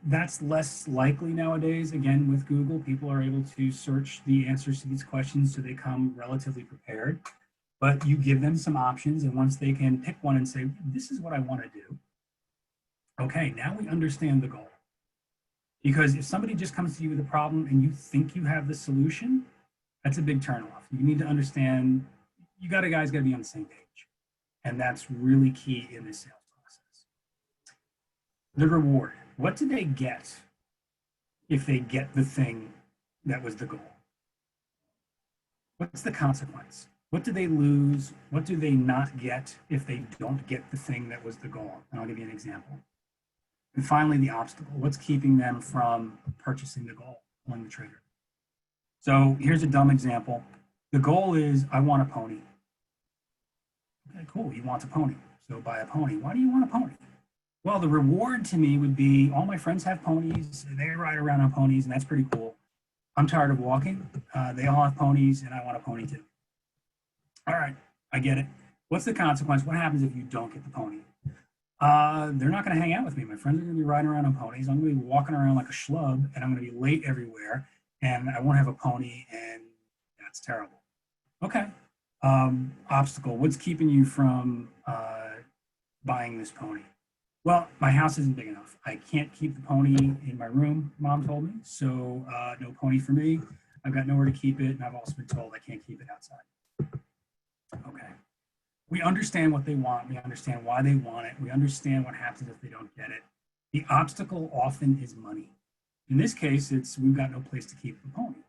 That's less likely nowadays. Again, with Google, people are able to search the answers to these questions so they come relatively prepared. But you give them some options, and once they can pick one and say, this is what I want to do, okay, now we understand the goal. Because if somebody just comes to you with a problem and you think you have the solution, that's a big turnoff. You need to understand, guys got to be on the same page. And that's really key in this sales process. The reward. What do they get if they get the thing that was the goal? What's the consequence? What do they lose? What do they not get if they don't get the thing that was the goal? And I'll give you an example. And finally, the obstacle. What's keeping them from purchasing the goal, pulling the trigger? So here's a dumb example. The goal is, I want a pony. Okay, cool, you want a pony. So buy a pony. Why do you want a pony? Well, the reward to me would be, all my friends have ponies, they ride around on ponies, and that's pretty cool. I'm tired of walking. They all have ponies, and I want a pony too. All right, I get it. What's the consequence? What happens if you don't get the pony? They're not going to hang out with me. My friends are going to be riding around on ponies. I'm going to be walking around like a schlub, and I'm going to be late everywhere, and I won't have a pony, and that's terrible. Okay. Obstacle. What's keeping you from buying this pony? Well, my house isn't big enough. I can't keep the pony in my room, Mom told me, so no pony for me. I've got nowhere to keep it, and I've also been told I can't keep it outside. Okay. We understand what they want. We understand why they want it. We understand what happens if they don't get it. The obstacle often is money. In this case, it's we've got no place to keep the pony.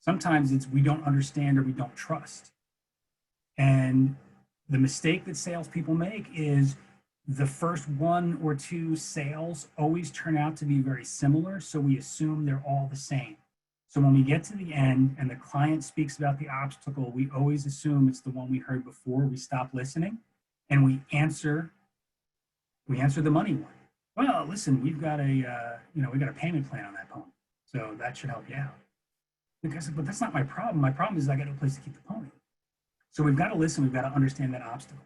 Sometimes it's we don't understand or we don't trust. And the mistake that salespeople make is the first 1 or 2 sales always turn out to be very similar, so we assume they're all the same. So when we get to the end and the client speaks about the obstacle, we always assume it's the one we heard before. We stop listening and we answer the money one. Well, listen, we've got a payment plan on that pony, so that should help you out. Because, but that's not my problem. My problem is I got no place to keep the pony. So we've got to listen. We've got to understand that obstacle.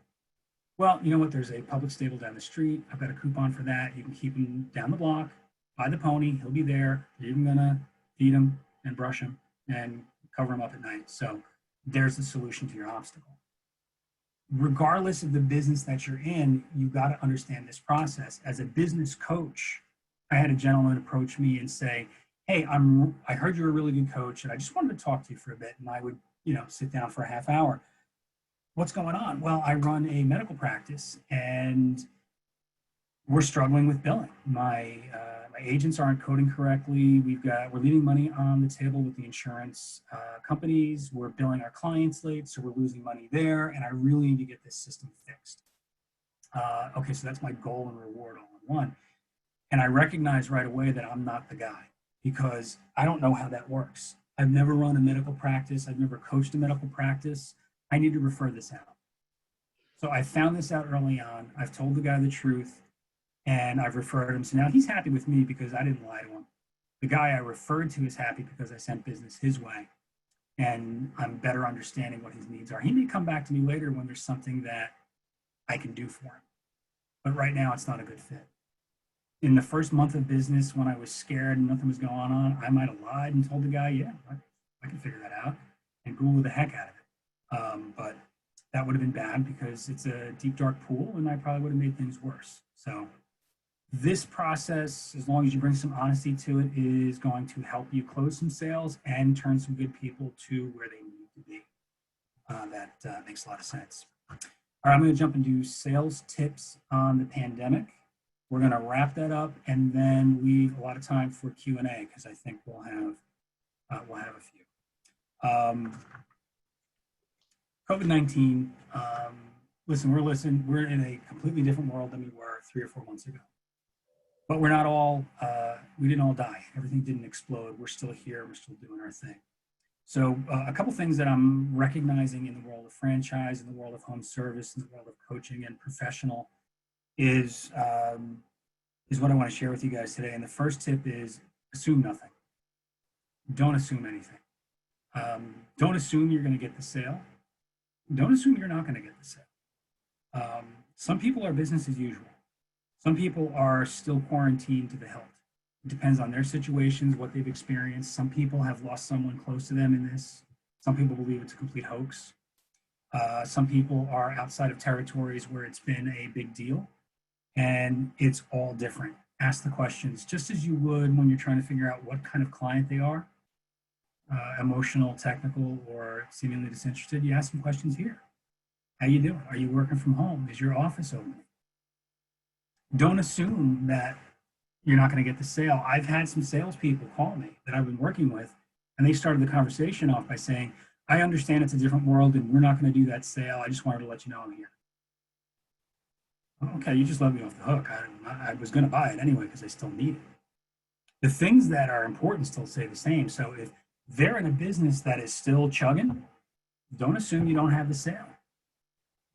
Well, you know what? There's a public stable down the street. I've got a coupon for that. You can keep him down the block, buy the pony. He'll be there. You're even gonna feed him and brush him and cover him up at night. So there's the solution to your obstacle. Regardless of the business that you're in, you've got to understand this process. As a business coach, I had a gentleman approach me and say, hey, I heard you're a really good coach and I just wanted to talk to you for a bit. And I would, sit down for a half hour. What's going on? Well, I run a medical practice and we're struggling with billing. My agents aren't coding correctly. We're leaving money on the table with the insurance companies. We're billing our clients late, so we're losing money there. And I really need to get this system fixed. Okay, so that's my goal and reward all in one. And I recognize right away that I'm not the guy because I don't know how that works. I've never run a medical practice. I've never coached a medical practice. I need to refer this out. So I found this out early on. I've told the guy the truth and I've referred him. So now he's happy with me because I didn't lie to him. The guy I referred to is happy because I sent business his way. and I'm better understanding what his needs are. He may come back to me later when there's something that I can do for him, but right now it's not a good fit. In the first month of business, when I was scared and nothing was going on, I might have lied and told the guy, yeah, I can figure that out, and Google the heck out of it. But that would have been bad because it's a deep, dark pool, and I probably would have made things worse. So this process, as long as you bring some honesty to it, is going to help you close some sales and turn some good people to where they need to be. That makes a lot of sense. All right, I'm going to jump into sales tips on the pandemic. We're going to wrap that up and then leave a lot of time for Q&A because I think we'll have a few. COVID-19. Listen, we're in a completely different world than we were 3 or 4 months ago. But we're not all, we didn't all die. Everything didn't explode. We're still here. We're still doing our thing. So a couple things that I'm recognizing in the world of franchise, in the world of home service, in the world of coaching and professional is what I want to share with you guys today. And the first tip is assume nothing. Don't assume anything. Don't assume you're going to get the sale. Don't assume you're not going to get the sale. Some people are business as usual. Some people are still quarantined to the hilt. It depends on their situations, what they've experienced. Some people have lost someone close to them in this. Some people believe it's a complete hoax. Some people are outside of territories where it's been a big deal. And it's all different. Ask the questions just as you would when you're trying to figure out what kind of client they are, emotional, technical, or seemingly disinterested. You ask some questions here. How you doing? Are you working from home? Is your office open? Don't assume that you're not going to get the sale. I've had some salespeople call me that I've been working with, and they started the conversation off by saying, I understand it's a different world and we're not going to do that sale. I just wanted to let you know I'm here. Okay, you just let me off the hook. I was going to buy it anyway because I still need it. The things that are important still stay the same. So if they're in a business that is still chugging, don't assume you don't have the sale.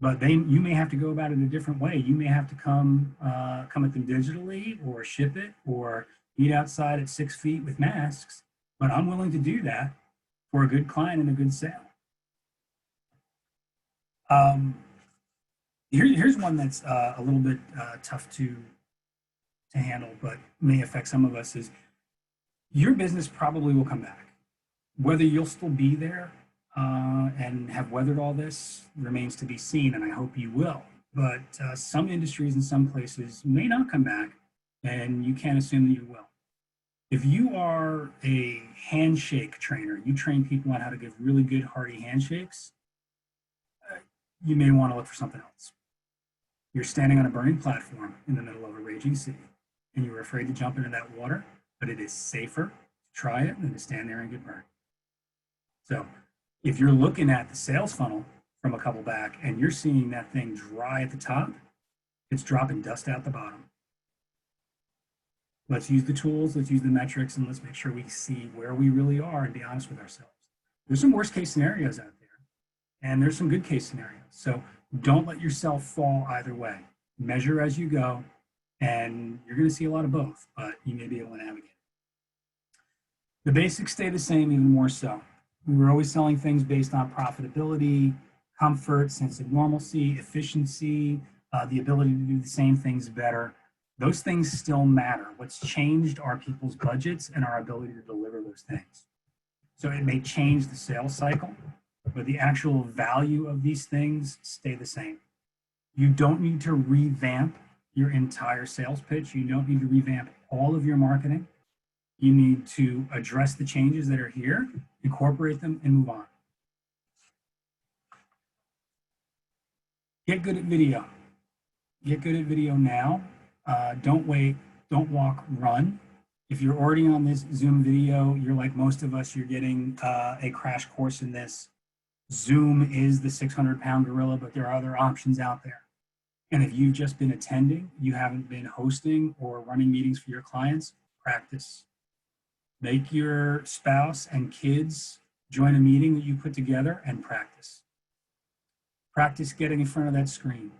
But you may have to go about it a different way. You may have to come at them digitally or ship it or meet outside at 6 feet with masks. But I'm willing to do that for a good client and a good sale. Here's one that's a little bit tough to handle, but may affect some of us is your business probably will come back. Whether you'll still be there and have weathered all this remains to be seen, and I hope you will. But some industries and some places may not come back, and you can't assume that you will. If you are a handshake trainer, you train people on how to give really good, hearty handshakes, you may want to look for something else. You're standing on a burning platform in the middle of a raging sea, and you're afraid to jump into that water, but it is safer to try it than to stand there and get burned. So if you're looking at the sales funnel from a couple back and you're seeing that thing dry at the top, it's dropping dust out the bottom. Let's use the tools, let's use the metrics, and let's make sure we see where we really are and be honest with ourselves. There's some worst case scenarios out there, and there's some good case scenarios. So don't let yourself fall either way. Measure as you go, and you're going to see a lot of both, but you may be able to navigate. The basics stay the same, even more so. We were always selling things based on profitability, comfort, sense of normalcy, efficiency, the ability to do the same things better. Those things still matter. What's changed are people's budgets and our ability to deliver those things. So it may change the sales cycle, but the actual value of these things stay the same. You don't need to revamp your entire sales pitch. You don't need to revamp all of your marketing. You need to address the changes that are here, incorporate them, and move on. Get good at video. Get good at video now. Don't wait, don't walk, run. If you're already on this Zoom video, you're like most of us, you're getting a crash course in this. Zoom is the 600-pound gorilla, but there are other options out there. And if you've just been attending, you haven't been hosting or running meetings for your clients, practice. Make your spouse and kids join a meeting that you put together and practice. Practice getting in front of that screen.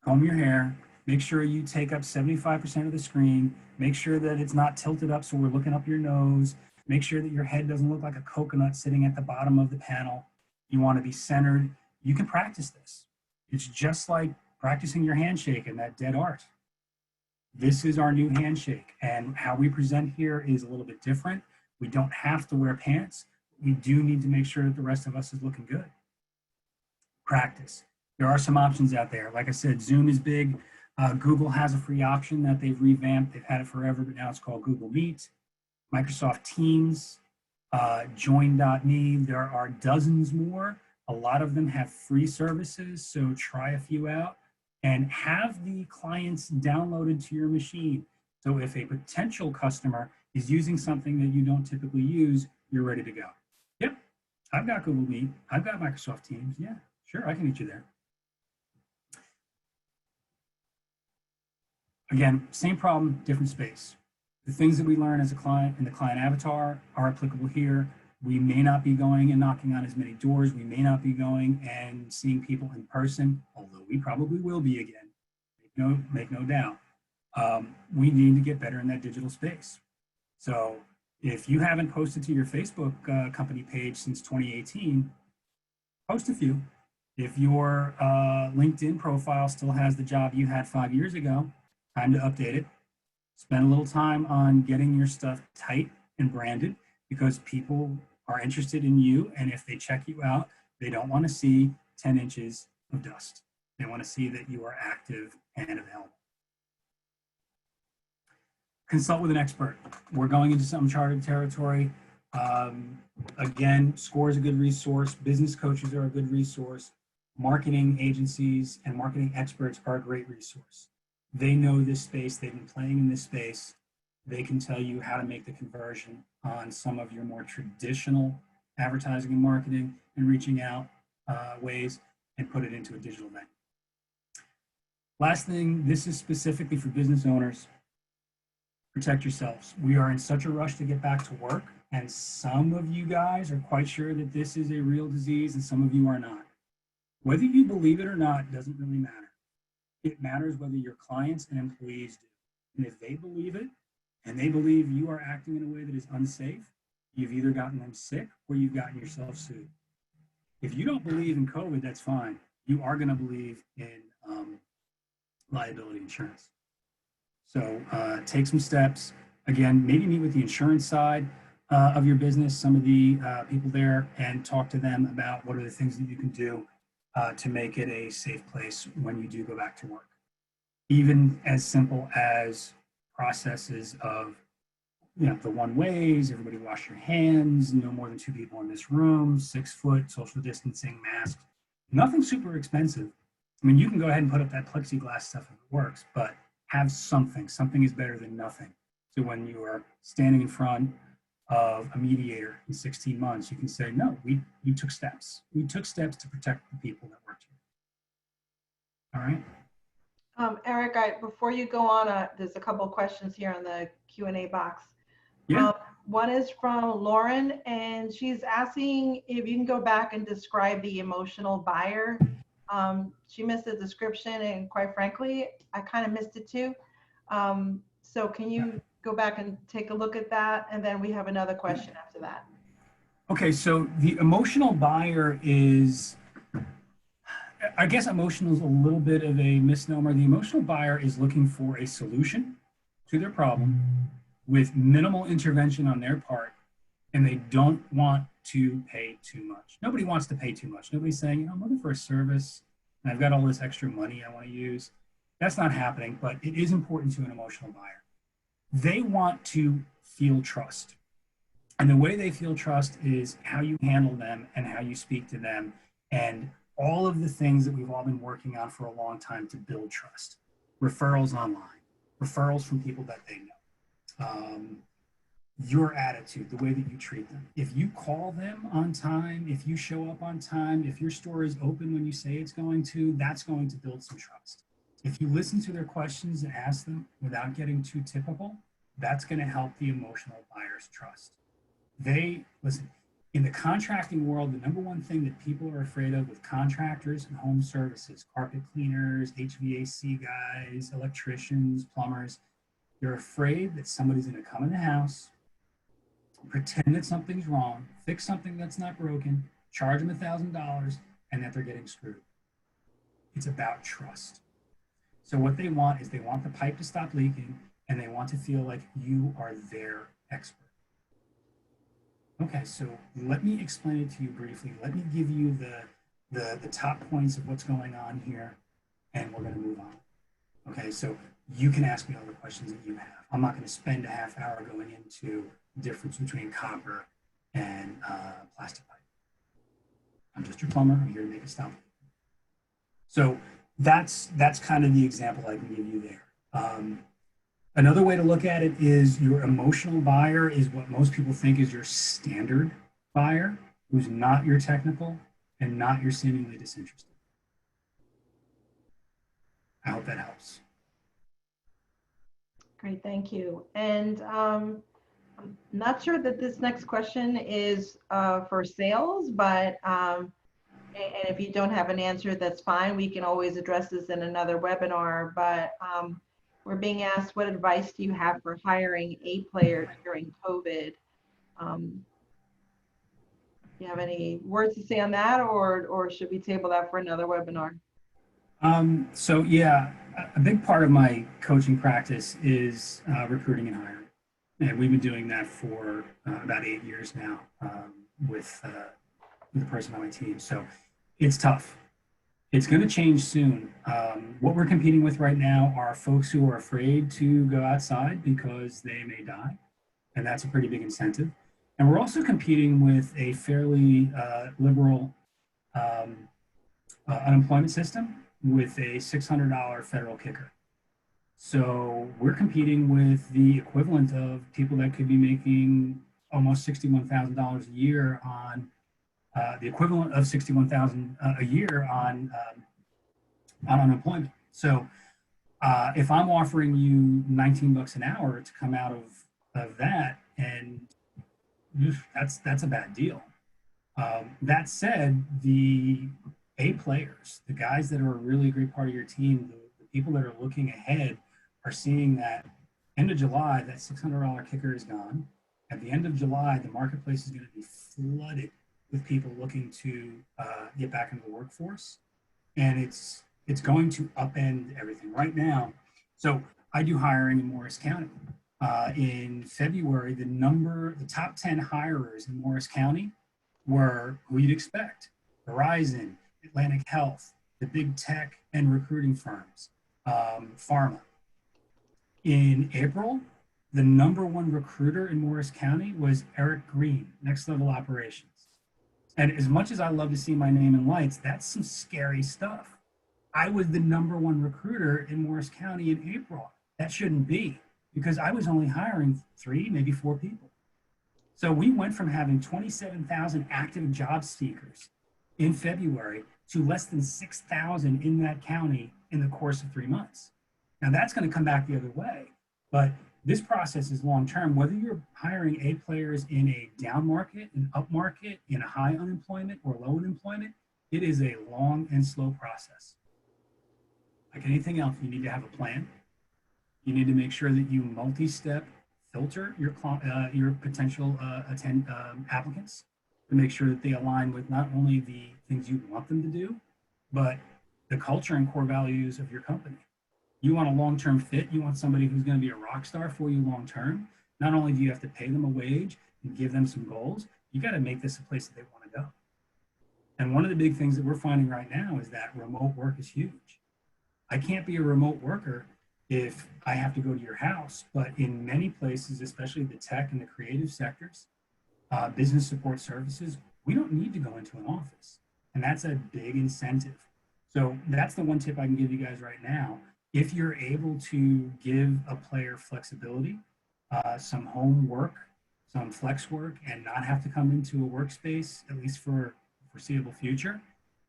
Comb your hair. Make sure you take up 75% of the screen. Make sure that it's not tilted up so we're looking up your nose. Make sure that your head doesn't look like a coconut sitting at the bottom of the panel. You want to be centered. You can practice this. It's just like practicing your handshake in that dead art. This is our new handshake, and how we present here is a little bit different. We don't have to wear pants. We do need to make sure that the rest of us is looking good. Practice. There are some options out there. Like I said, Zoom is big. Google has a free option that they've revamped. They've had it forever, but now it's called Google Meet. Microsoft Teams, Join.me. There are dozens more. A lot of them have free services, so try a few out and have the clients downloaded to your machine. So if a potential customer is using something that you don't typically use, you're ready to go. Yep, I've got Google Meet. I've got Microsoft Teams. Yeah, sure, I can meet you there. Again, same problem, different space. The things that we learn as a client in the client avatar are applicable here. We may not be going and knocking on as many doors. We may not be going and seeing people in person, although we probably will be again. Make no doubt. We need to get better in that digital space. So if you haven't posted to your Facebook company page since 2018, post a few. If your LinkedIn profile still has the job you had 5 years ago, time to update it. Spend a little time on getting your stuff tight and branded, because people are interested in you. And if they check you out, they don't want to see 10 inches of dust. They want to see that you are active and available. Consult with an expert. We're going into some uncharted territory. Again, SCORE is a good resource. Business coaches are a good resource. Marketing agencies and marketing experts are a great resource. They know this space. They've been playing in this space. They can tell you how to make the conversion on some of your more traditional advertising and marketing and reaching out ways, and put it into a digital venue. Last thing, this is specifically for business owners. Protect yourselves. We are in such a rush to get back to work, and some of you guys are quite sure that this is a real disease, and some of you are not. Whether you believe it or not doesn't really matter. It matters whether your clients and employees do. And if they believe it, and they believe you are acting in a way that is unsafe, you've either gotten them sick or you've gotten yourself sued. If you don't believe in COVID, that's fine. You are going to believe in liability insurance. So take some steps. Again, maybe meet with the insurance side of your business, some of the people there, and talk to them about what are the things that you can do to make it a safe place when you do go back to work. Even as simple as processes of, the one ways, everybody wash your hands, no more than 2 people in this room, 6 foot, social distancing, masks, nothing super expensive. I mean, you can go ahead and put up that plexiglass stuff if it works, but have something. Something is better than nothing. So when you are standing in front of a mediator in 16 months, you can say, no, we took steps. We took steps to protect the people that worked here. All right. Eric, before you go on, there's a couple of questions here on the Q&A box. Yeah. One is from Lauren, and she's asking if you can go back and describe the emotional buyer. She missed the description, and quite frankly, I kind of missed it too. So can you go back and take a look at that? And then we have another question after that. Okay, so the emotional buyer is, I guess emotional is a little bit of a misnomer. The emotional buyer is looking for a solution to their problem with minimal intervention on their part, and they don't want to pay too much. Nobody wants to pay too much. Nobody's saying, I'm looking for a service and I've got all this extra money I want to use. That's not happening, but it is important to an emotional buyer. They want to feel trust. And the way they feel trust is how you handle them and how you speak to them, and all of the things that we've all been working on for a long time to build trust. Referrals online, referrals from people that they know. Your attitude, the way that you treat them. If you call them on time, if you show up on time, if your store is open when you say it's going to, that's going to build some trust. If you listen to their questions and ask them without getting too typical, that's going to help the emotional buyer's trust. Listen, in the contracting world, the number one thing that people are afraid of with contractors and home services, carpet cleaners, HVAC guys, electricians, plumbers, they're afraid that somebody's going to come in the house, pretend that something's wrong, fix something that's not broken, charge them $1,000, and that they're getting screwed. It's about trust. So what they want is they want the pipe to stop leaking, and they want to feel like you are their expert. Okay, so let me explain it to you briefly. Let me give you the top points of what's going on here, and we're going to move on. Okay, so you can ask me all the questions that you have. I'm not going to spend a half hour going into the difference between copper and plastic pipe. I'm just your plumber. I'm here to make it stop. So that's kind of the example I can give you there. Another way to look at it is your emotional buyer is what most people think is your standard buyer, who's not your technical and not your seemingly disinterested. I hope that helps. Great, thank you. And I'm not sure that this next question is for sales, but and if you don't have an answer, that's fine. We can always address this in another webinar, but we're being asked, what advice do you have for hiring A players during COVID? Do you have any words to say on that, or should we table that for another webinar? So yeah, a big part of my coaching practice is recruiting and hiring. And we've been doing that for about 8 years now with the person on my team. So it's tough. It's going to change soon. What we're competing with right now are folks who are afraid to go outside because they may die. And that's a pretty big incentive. And we're also competing with a fairly liberal unemployment system with a $600 federal kicker. So we're competing with the equivalent of people that could be making almost $61,000 a year on the equivalent of $61,000 a year on unemployment. So if I'm offering you 19 bucks an hour to come out of that, and that's a bad deal. That said, the A players, the guys that are a really great part of your team, the people that are looking ahead are seeing that end of July, that $600 kicker is gone. At the end of July, the marketplace is going to be flooded with people looking to get back into the workforce. And it's going to upend everything right now. So I do hiring in Morris County. In February, the top 10 hirers in Morris County were who you'd expect: Verizon, Atlantic Health, the big tech and recruiting firms, pharma. In April, the #1 recruiter in Morris County was Eric Green, Next Level Operations. And as much as I love to see my name in lights, that's some scary stuff. I was the #1 recruiter in Morris County in April. That shouldn't be, because I was only hiring 3, maybe 4 people. So we went from having 27,000 active job seekers in February to less than 6,000 in that county in the course of 3 months. Now that's going to come back the other way, but this process is long-term. Whether you're hiring A players in a down market, an up market, in a high unemployment or low unemployment, it is a long and slow process. Like anything else, you need to have a plan. You need to make sure that you multi-step filter your potential applicants to make sure that they align with not only the things you want them to do, but the culture and core values of your company. You want a long-term fit. You want somebody who's going to be a rock star for you long-term. Not only do you have to pay them a wage and give them some goals, you got to make this a place that they want to go. And one of the big things that we're finding right now is that remote work is huge. I can't be a remote worker if I have to go to your house, but in many places, especially the tech and the creative sectors, business support services, we don't need to go into an office. And that's a big incentive. So that's the one tip I can give you guys right now. If you're able to give a player flexibility, some home work, some flex work, and not have to come into a workspace, at least for the foreseeable future,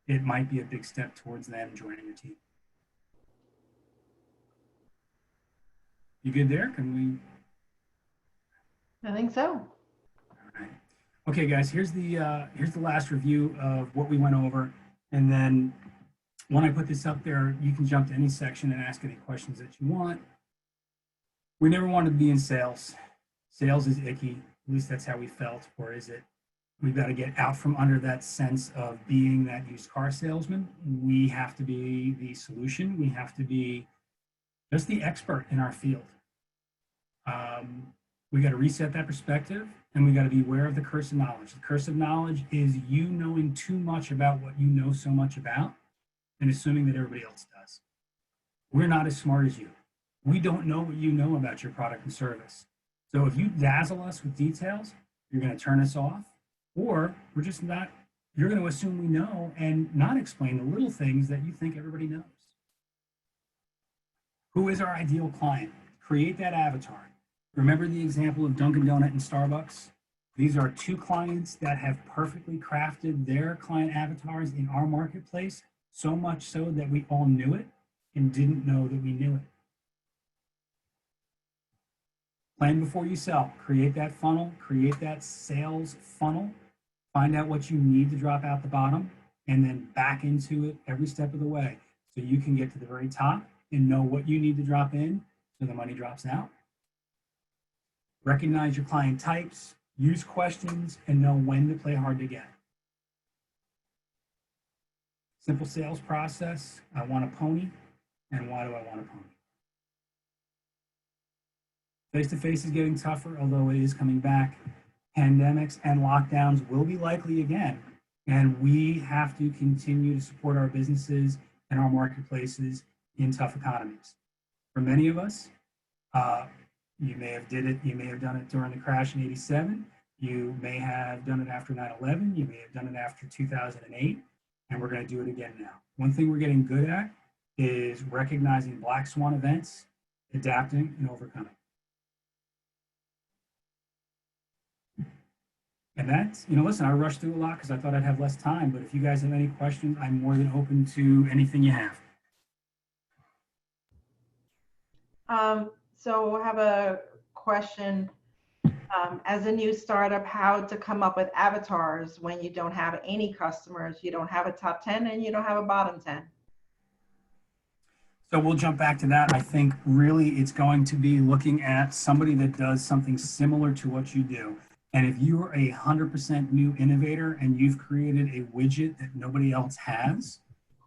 it might be a big step towards them joining your team. You good there? Can we? I think so. All right. Okay, guys. Here's the last review of what we went over, and then when I put this up there, you can jump to any section and ask any questions that you want. We never wanted to be in sales. Sales is icky. At least that's how we felt. Or is it we've got to get out from under that sense of being that used car salesman? We have to be the solution. We have to be just the expert in our field. We got to reset that perspective, and we got to be aware of the curse of knowledge. The curse of knowledge is you knowing too much about what you know so much about and assuming that everybody else does. We're not as smart as you. We don't know what you know about your product and service. So if you dazzle us with details, you're going to turn us off, or we're just not, you're going to assume we know and not explain the little things that you think everybody knows. Who is our ideal client? Create that avatar. Remember the example of Dunkin' Donut and Starbucks? These are two clients that have perfectly crafted their client avatars in our marketplace, so much so that we all knew it and didn't know that we knew it. Plan before you sell. Create that funnel, create that sales funnel, find out what you need to drop out the bottom, and then back into it every step of the way so you can get to the very top and know what you need to drop in so the money drops out. Recognize your client types, use questions, and know when to play hard to get. Simple sales process. I want a pony, and why do I want a pony? Face-to-face is getting tougher, although it is coming back. Pandemics and lockdowns will be likely again, and we have to continue to support our businesses and our marketplaces in tough economies. For many of us, you may have done it during the crash in '87. You may have done it after 9/11. You may have done it after 2008, and we're going to do it again now. One thing we're getting good at is recognizing black swan events, adapting, and overcoming. And that's, listen, I rushed through a lot because I thought I'd have less time, but if you guys have any questions, I'm more than open to anything you have. So I have a question. As a new startup, how to come up with avatars when you don't have any customers, you don't have a top 10, and you don't have a bottom 10? So we'll jump back to that. I think really it's going to be looking at somebody that does something similar to what you do. And if you're a 100% new innovator and you've created a widget that nobody else has,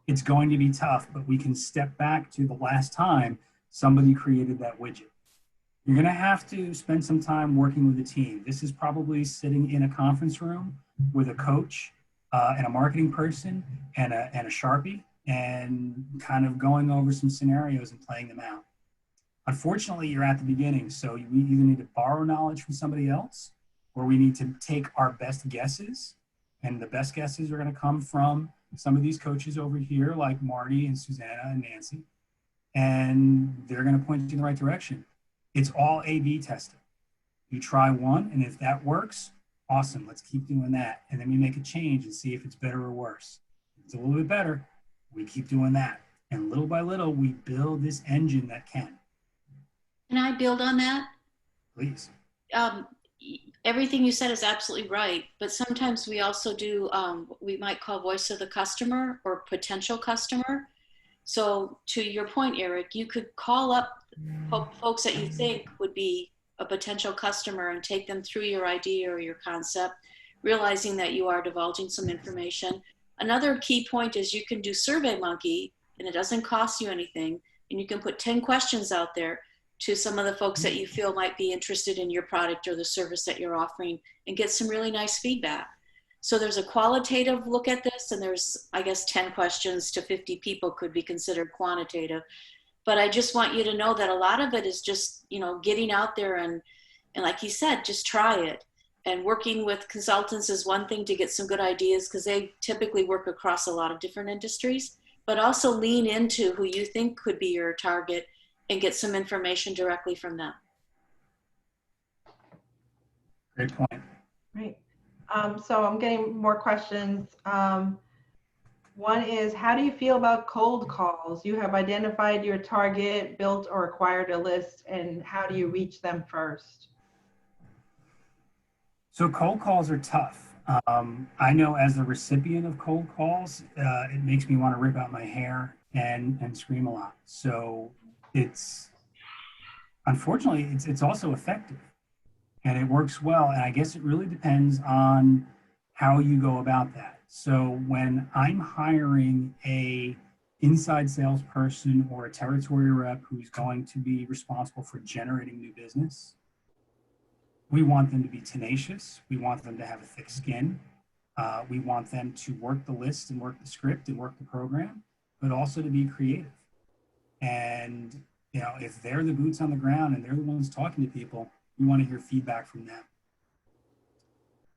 it's going to be tough, but we can step back to the last time somebody created that widget. You're going to have to spend some time working with a team. This is probably sitting in a conference room with a coach and a marketing person and a Sharpie and kind of going over some scenarios and playing them out. Unfortunately, you're at the beginning, so we either need to borrow knowledge from somebody else or we need to take our best guesses, and the best guesses are going to come from some of these coaches over here like Marty and Susanna and Nancy, and they're going to point you in the right direction. It's all A/B testing. You try one, and if that works, awesome, let's keep doing that. And then we make a change and see if it's better or worse. If it's a little bit better, we keep doing that. And little by little, we build this engine that can. Can I build on that? Please. Everything you said is absolutely right, but sometimes we also do what we might call voice of the customer or potential customer. So to your point, Eric, you could call up folks that you think would be a potential customer and take them through your idea or your concept, realizing that you are divulging some information. Another key point is you can do SurveyMonkey, and it doesn't cost you anything, and you can put 10 questions out there to some of the folks that you feel might be interested in your product or the service that you're offering and get some really nice feedback. So there's a qualitative look at this, and there's, I guess, 10 questions to 50 people could be considered quantitative. But I just want you to know that a lot of it is just, getting out there and like he said, just try it. And working with consultants is one thing to get some good ideas because they typically work across a lot of different industries, but also lean into who you think could be your target and get some information directly from them. Great point. Great. So I'm getting more questions. One is, how do you feel about cold calls? You have identified your target, built or acquired a list, and how do you reach them first? So cold calls are tough. I know as a recipient of cold calls, it makes me want to rip out my hair and scream a lot. So unfortunately, it's also effective. and it works well. And I guess it really depends on how you go about that. So when I'm hiring a inside salesperson or a territory rep who's going to be responsible for generating new business, we want them to be tenacious. We want them to have a thick skin. We want them to work the list and work the script and work the program, but also to be creative. And if they're the boots on the ground and they're the ones talking to people, we want to hear feedback from them.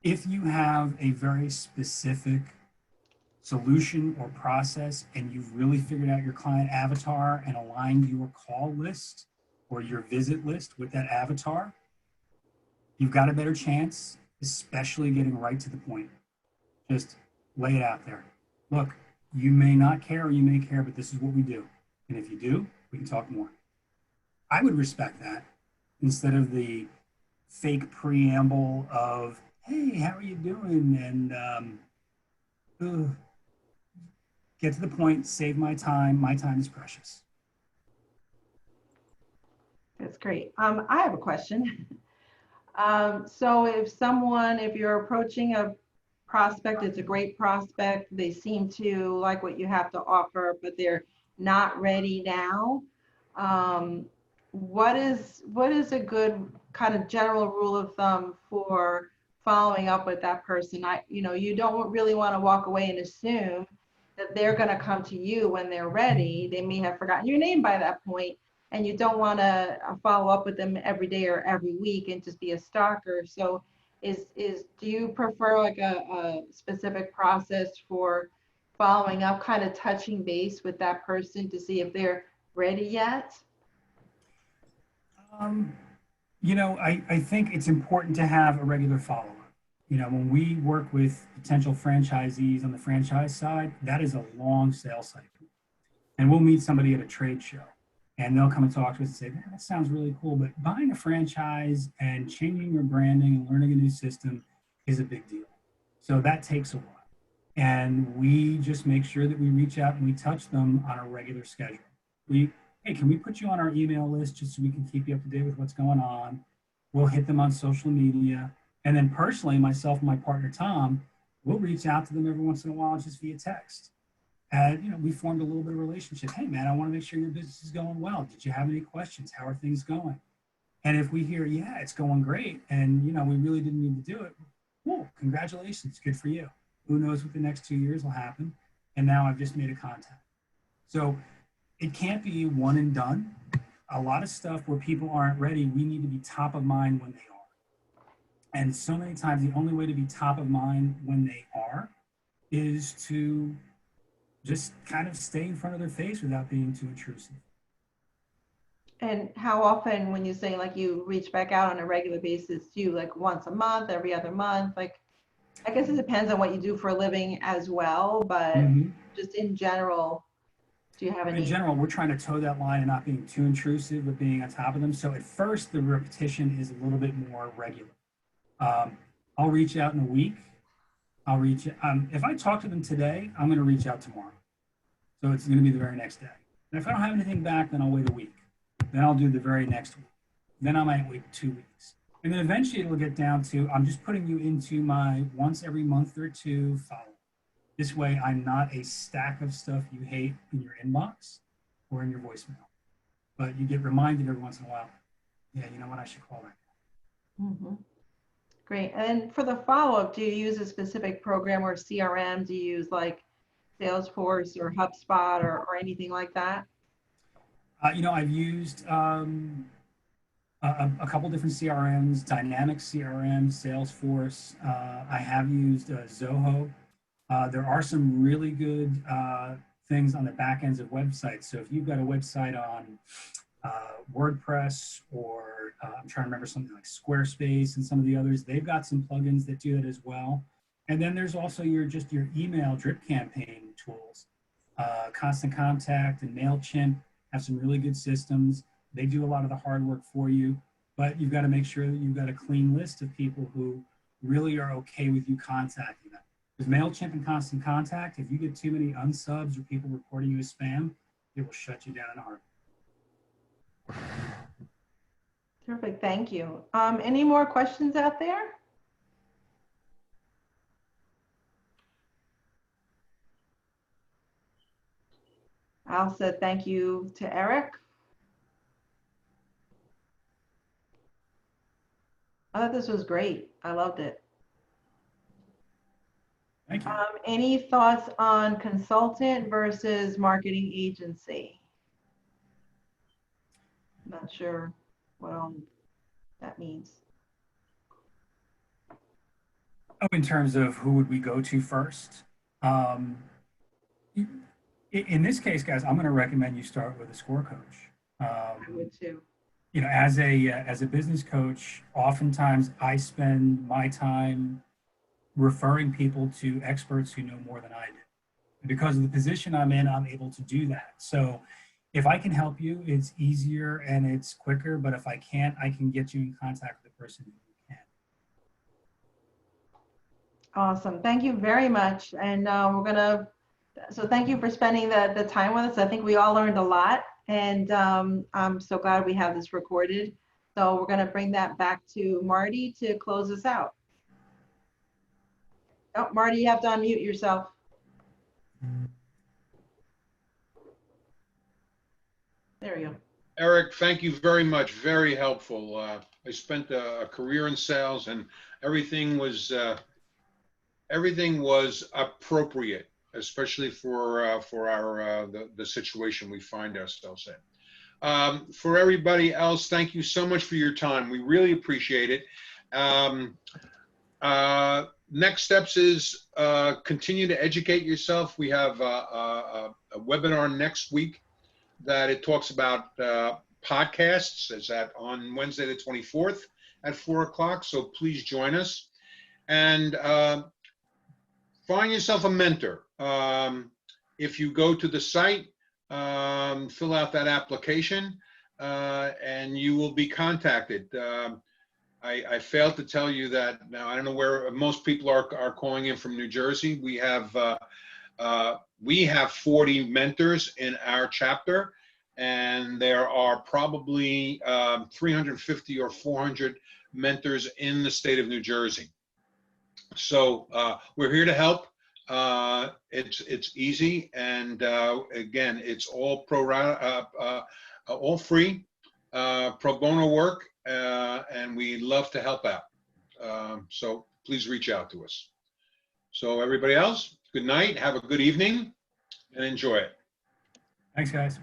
If you have a very specific solution or process and you've really figured out your client avatar and aligned your call list or your visit list with that avatar, you've got a better chance, especially getting right to the point. Just lay it out there. Look, you may not care or you may care, but this is what we do. And if you do, we can talk more. I would respect that instead of the fake preamble of, hey, how are you doing? And get to the point, save my time. My time is precious. That's great. I have a question. So if you're approaching a prospect, it's a great prospect, they seem to like what you have to offer, but they're not ready now. What is a good kind of general rule of thumb for following up with that person? You don't really want to walk away and assume that they're going to come to you when they're ready. They may have forgotten your name by that point, and you don't want to follow up with them every day or every week and just be a stalker. So do you prefer like a specific process for following up, kind of touching base with that person to see if they're ready yet? I think it's important to have a regular follow-up. When we work with potential franchisees on the franchise side, that is a long sales cycle. And we'll meet somebody at a trade show and they'll come and talk to us and say, man, that sounds really cool, but buying a franchise and changing your branding and learning a new system is a big deal. So that takes a while. And we just make sure that we reach out and we touch them on a regular schedule. Hey, can we put you on our email list just so we can keep you up to date with what's going on? We'll hit them on social media. And then personally, myself and my partner, Tom, we'll reach out to them every once in a while just via text. And, we formed a little bit of a relationship. Hey, man, I want to make sure your business is going well. Did you have any questions? How are things going? And if we hear, yeah, it's going great, and, we really didn't need to do it, cool, congratulations, good for you. Who knows what the next 2 years will happen? And now I've just made a contact. So it can't be one and done. A lot of stuff where people aren't ready, we need to be top of mind when they are. And so many times the only way to be top of mind when they are is to just kind of stay in front of their face without being too intrusive. And how often, when you say like you reach back out on a regular basis, do you like once a month, every other month? Like, I guess it depends on what you do for a living as well, but just in general, do you have any? In general, we're trying to toe that line and not being too intrusive, but being on top of them. So at first, the repetition is a little bit more regular. I'll reach out in a week. If I talk to them today, I'm going to reach out tomorrow. So it's going to be the very next day. And if I don't have anything back, then I'll wait a week. Then I'll do the very next week. Then I might wait 2 weeks. And then eventually it'll get down to, I'm just putting you into my once every month or two follow-up. This way I'm not a stack of stuff you hate in your inbox or in your voicemail. But you get reminded every once in a while, yeah, you know what, I should call that. Mm-hmm. Great. And for the follow-up, do you use a specific program or CRM? Do you use like Salesforce or HubSpot or anything like that? I've used a couple different CRMs, Dynamic CRM, Salesforce. I have used Zoho. There are some really good things on the back ends of websites. So if you've got a website on WordPress or I'm trying to remember something like Squarespace and some of the others, they've got some plugins that do that as well. And then there's also your email drip campaign tools. Constant Contact and MailChimp have some really good systems. They do a lot of the hard work for you, but you've got to make sure that you've got a clean list of people who really are okay with you contacting them. Because MailChimp and Constant Contact, if you get too many unsubs or people reporting you as spam, it will shut you down in a heartbeat. Terrific, thank you. Any more questions out there? Al said thank you to Eric. I thought this was great. I loved it. Thank you. Any thoughts on consultant versus marketing agency? Not sure what all that means. Oh, in terms of who would we go to first? In this case, guys, I'm going to recommend you start with a score coach. I would too. You know, as a business coach, oftentimes I spend my time referring people to experts who know more than I do. And because of the position I'm in, I'm able to do that. So if I can help you, it's easier and it's quicker. But if I can't, I can get you in contact with the person who can. Awesome. Thank you very much. And so thank you for spending the time with us. I think we all learned a lot. And I'm so glad we have this recorded. So we're going to bring that back to Marty to close us out. Oh, Marty, you have to unmute yourself. There we go. Eric, thank you very much. Very helpful. I spent a career in sales, and everything was appropriate, especially for our the situation we find ourselves in. For everybody else, thank you so much for your time. We really appreciate it. Next steps is continue to educate yourself. We have a webinar next week that it talks about podcasts. It's on Wednesday the 24th at 4 o'clock. So please join us and find yourself a mentor. If you go to the site, fill out that application, and you will be contacted. I failed to tell you that. Now I don't know where most people are calling in from New Jersey. We have 40 mentors in our chapter, and there are probably 350 or 400 mentors in the state of New Jersey. So we're here to help. It's easy, and again, it's all all free, pro bono work. And we love to help out. So please reach out to us. So everybody else, good night, have a good evening, and enjoy it. Thanks, guys.